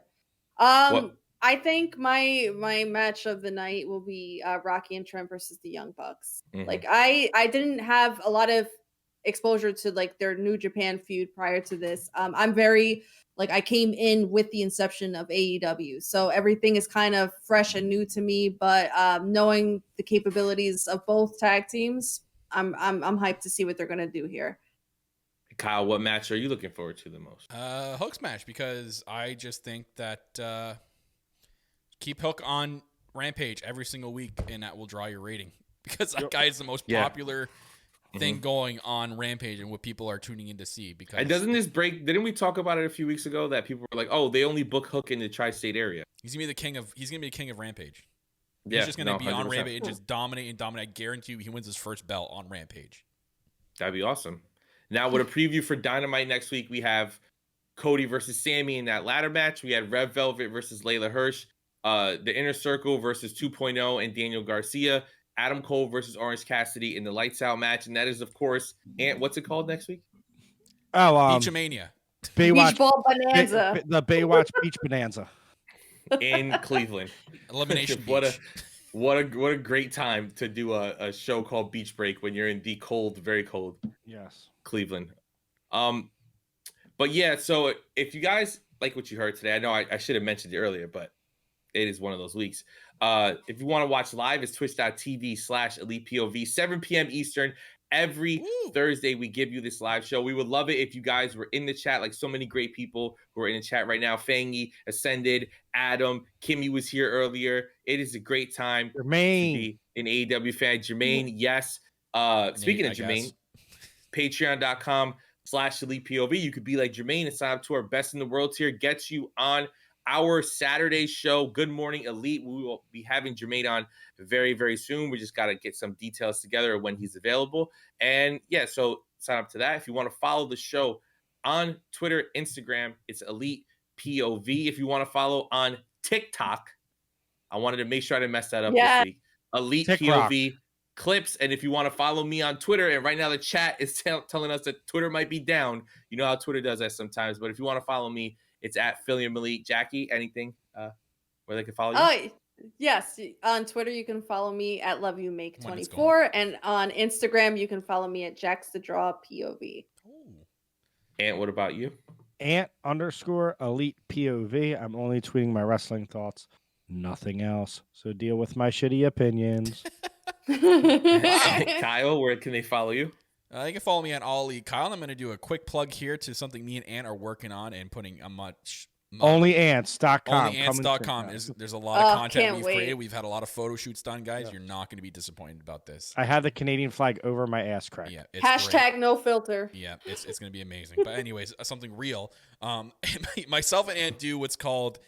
What? I think my match of the night will be Rocky and Trent versus the Young Bucks. Like I didn't have a lot of exposure to like their New Japan feud prior to this. I'm very like I came in with the inception of AEW, so everything is kind of fresh and new to me. But knowing the capabilities of both tag teams, I'm hyped to see what they're gonna do here. Kyle, what match are you looking forward to the most? Hook's match, because I just think that keep Hook on Rampage every single week, and that will draw your rating, because that guy is the most popular thing going on Rampage and what people are tuning in to see. Because and doesn't this break? Didn't we talk about it a few weeks ago that people were like, "Oh, they only book Hook in the tri-state area." He's gonna be the king of. He's gonna be the king of Rampage. Yeah, he's just gonna be 100%. on Rampage and just dominate. I guarantee you, he wins his first belt on Rampage. That'd be awesome. Now, with a preview for Dynamite next week, we have Cody versus Sammy in that ladder match. We had Red Velvet versus Layla Hirsch, the Inner Circle versus 2.0 and Daniel Garcia, Adam Cole versus Orange Cassidy in the Lights Out match, and that is, of course, what's it called next week? Oh, Beachamania. Baywatch Beach Ball Bonanza. the Baywatch Beach Bonanza in Cleveland. Elimination what Beach. what a great time to do a show called Beach Break when you're in the cold, very cold Cleveland. But yeah, so if you guys like what you heard today, I know I should have mentioned it earlier, but it is one of those weeks. If you want to watch live, it's twitch.tv/ElitePOV, 7 p.m. Eastern. Every Thursday, we give you this live show. We would love it if you guys were in the chat, like so many great people who are in the chat right now. Fangy, Ascended, Adam, Kimmy was here earlier. It is a great time Jermaine. to be an AEW fan. Jermaine, yes. Speaking of Jermaine, patreon.com/ElitePOV. You could be like Jermaine and sign up to our Best in the World tier. Gets you on our Saturday show, Good Morning Elite. We will be having Jermaine on very, very soon. We just got to get some details together of when he's available. And yeah, so sign up to that. If you want to follow the show on Twitter, Instagram, it's Elite POV. If you want to follow on TikTok, I wanted to make sure I didn't mess that up this week. Elite TikTok. POV clips. And if you want to follow me on Twitter, and right now the chat is telling us that Twitter might be down. You know how Twitter does that sometimes. But if you want to follow me, it's at Philliam Elite. Jackie, anything where they can follow you? Oh, yes. On Twitter, you can follow me at LoveYouMake24. And on Instagram, you can follow me at JacksTheDrawPOV. Ant, what about you? Ant_Elite POV. I'm only tweeting my wrestling thoughts. Nothing else. So deal with my shitty opinions. Kyle, where can they follow you? You can follow me on All Elite Kyle. I'm going to do a quick plug here to something me and Ant are working on and putting a much Onlyants.com. Onlyants.com. There's a lot of content we've created. We've had a lot of photo shoots done, guys. Yep. You're not going to be disappointed about this. I have the Canadian flag over my ass crack. Yeah, it's Hashtag great. no filter. Yeah, it's going to be amazing. But anyways, something real. Myself and Ant do what's called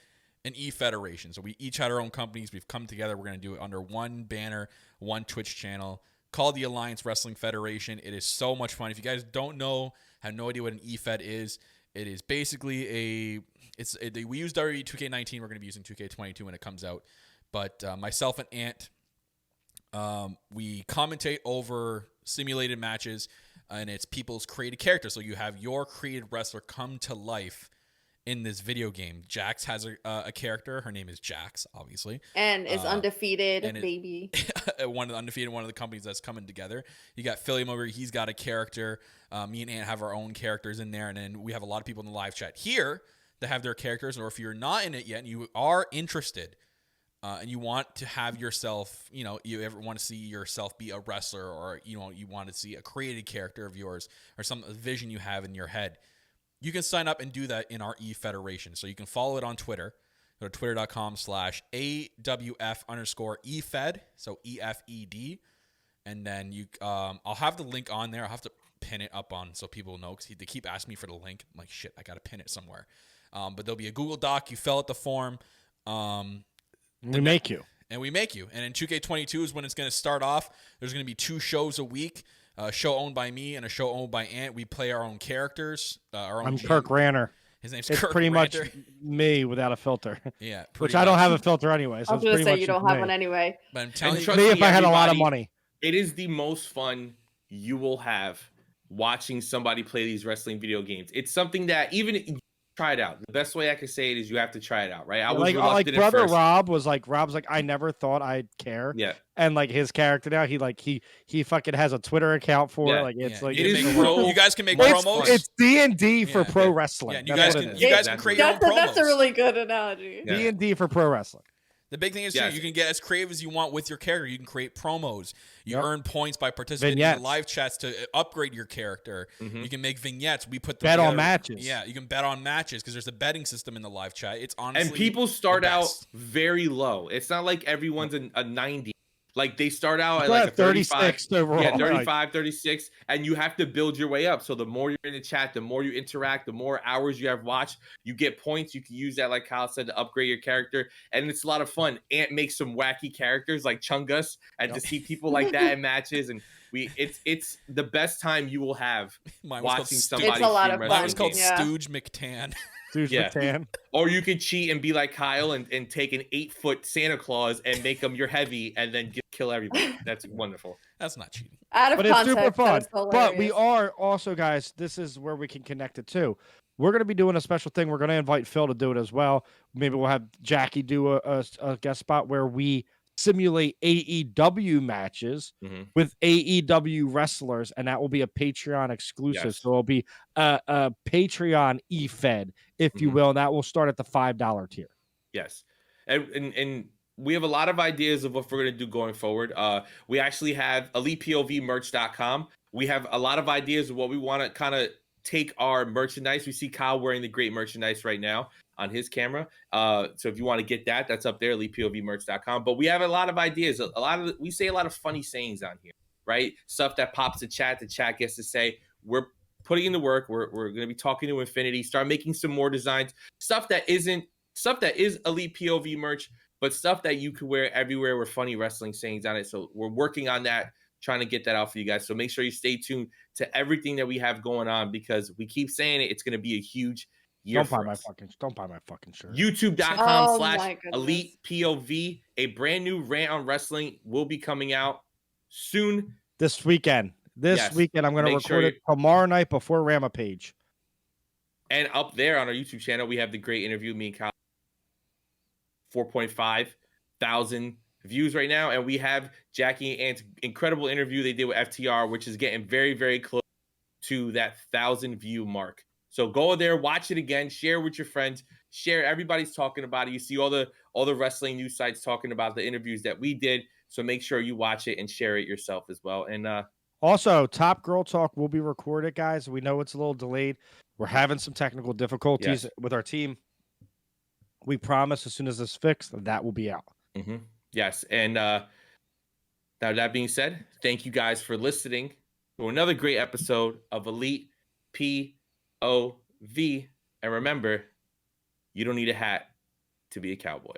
an E-Federation. So we each had our own companies. We've come together. We're going to do it under one banner, one Twitch channel, called the Alliance Wrestling Federation. It is so much fun. If you guys don't know, have no idea what an E-Fed is, it is basically we used already 2K19. We're going to be using 2K22 when it comes out. But myself and Ant, we commentate over simulated matches, and it's people's created characters. So you have your created wrestler come to life in this video game. Jax has a character. Her name is Jax, obviously. And is undefeated, and baby. One of the companies that's coming together. You got Philliam over here. He's got a character. Me and Ant have our own characters in there. And then we have a lot of people in the live chat here that have their characters. Or if you're not in it yet and you are interested, and you want to have yourself, you ever want to see yourself be a wrestler, or you want to see a created character of yours or some vision you have in your head, you can sign up and do that in our eFederation. So you can follow it on Twitter. Go to twitter.com/AWF_EFED, so EFED, and then I'll have the link on there. I'll have to pin it up on so people know, because they keep asking me for the link. I'm like, shit, I got to pin it somewhere. But there'll be a Google Doc. You fill out the form. We make you. And in 2K22 is when it's going to start off. There's going to be 2 shows a week. A show owned by me and a show owned by Ant. We play our own characters. I'm Kirk Ranner. His name's It's Kirk pretty Ranter. much me without a filter. Yeah, which I don't have a filter anyway. So I was going to say you don't have one anyway. But I'm telling you, trust me, me, if I had a lot of money. It is the most fun you will have watching somebody play these wrestling video games. It's something that even you try it out. The best way I can say it is you have to try it out, right? I was like reluctant brother at first. Rob's like, I never thought I'd care. Yeah. And like his character now, he fucking has a Twitter account for it. Like it's like it is you guys can make promos. It's D&D for pro wrestling. Yeah, you guys can create your own promos. That's a really good analogy. D&D for pro wrestling. The big thing is too, you can get as creative as you want with your character. You can create promos. You earn points by participating in the live chats to upgrade your character. You can make vignettes. We put bet on matches. Yeah, you can bet on matches because there's a betting system in the live chat. It's honestly and people start out very low. It's not like everyone's a 90. Like they start out at like a 36 overall. Yeah, 35, 36, and you have to build your way up. So the more you're in the chat, the more you interact, the more hours you have watched, you get points. You can use that, like Kyle said, to upgrade your character, and it's a lot of fun. Ant makes some wacky characters like Chungus, and to see people like that in matches, and it's the best time you will have watching somebody. It's a lot of fun. Mine was called Stooge McTan. Or you could cheat and be like Kyle and take an 8-foot Santa Claus and make him your heavy and then kill everybody. That's wonderful. That's not cheating. Out of but context, it's super fun. But we are also, guys, this is where we can connect it too. We're going to be doing a special thing. We're going to invite Phil to do it as well. Maybe we'll have Jackie do a guest spot where we simulate AEW matches with AEW wrestlers, and that will be a Patreon exclusive. Yes. So it'll be a Patreon e-fed, if you will, and that will start at the $5 tier. Yes. And we have a lot of ideas of what we're going to do going forward. We actually have ElitePOVmerch.com. We have a lot of ideas of what we want to kind of take our merchandise. We see Kyle wearing the great merchandise right now on his camera. So if you want to get that, that's up there, ElitePOVmerch.com. But we have a lot of ideas. We say a lot of funny sayings on here, right? Stuff that pops the chat gets to say. We're putting in the work. We're going to be talking to Infinity, start making some more designs, stuff that is Elite POV merch, but stuff that you could wear everywhere with funny wrestling sayings on it. So we're working on that, trying to get that out for you guys. So make sure you stay tuned to everything that we have going on, because we keep saying it's going to be a huge year. Don't buy my fucking shirt. YouTube.com/Elite POV. A brand new rant on wrestling will be coming out soon. This weekend. I'm going to record it tomorrow night before Ramapage. And up there on our YouTube channel, we have the great interview, me and Kyle. 4.5 thousand views right now. And we have Jackie and incredible interview they did with FTR, which is getting very, very close to that 1,000 view mark. So go there, watch it again, share with your friends, share. Everybody's talking about it. You see all the wrestling news sites talking about the interviews that we did. So make sure you watch it and share it yourself as well. And also, Top Girl Talk will be recorded, guys. We know it's a little delayed. We're having some technical difficulties with our team. We promise as soon as it's fixed, that will be out. Yes. And now that being said, thank you guys for listening to another great episode of Elite POV. And remember, you don't need a hat to be a cowboy.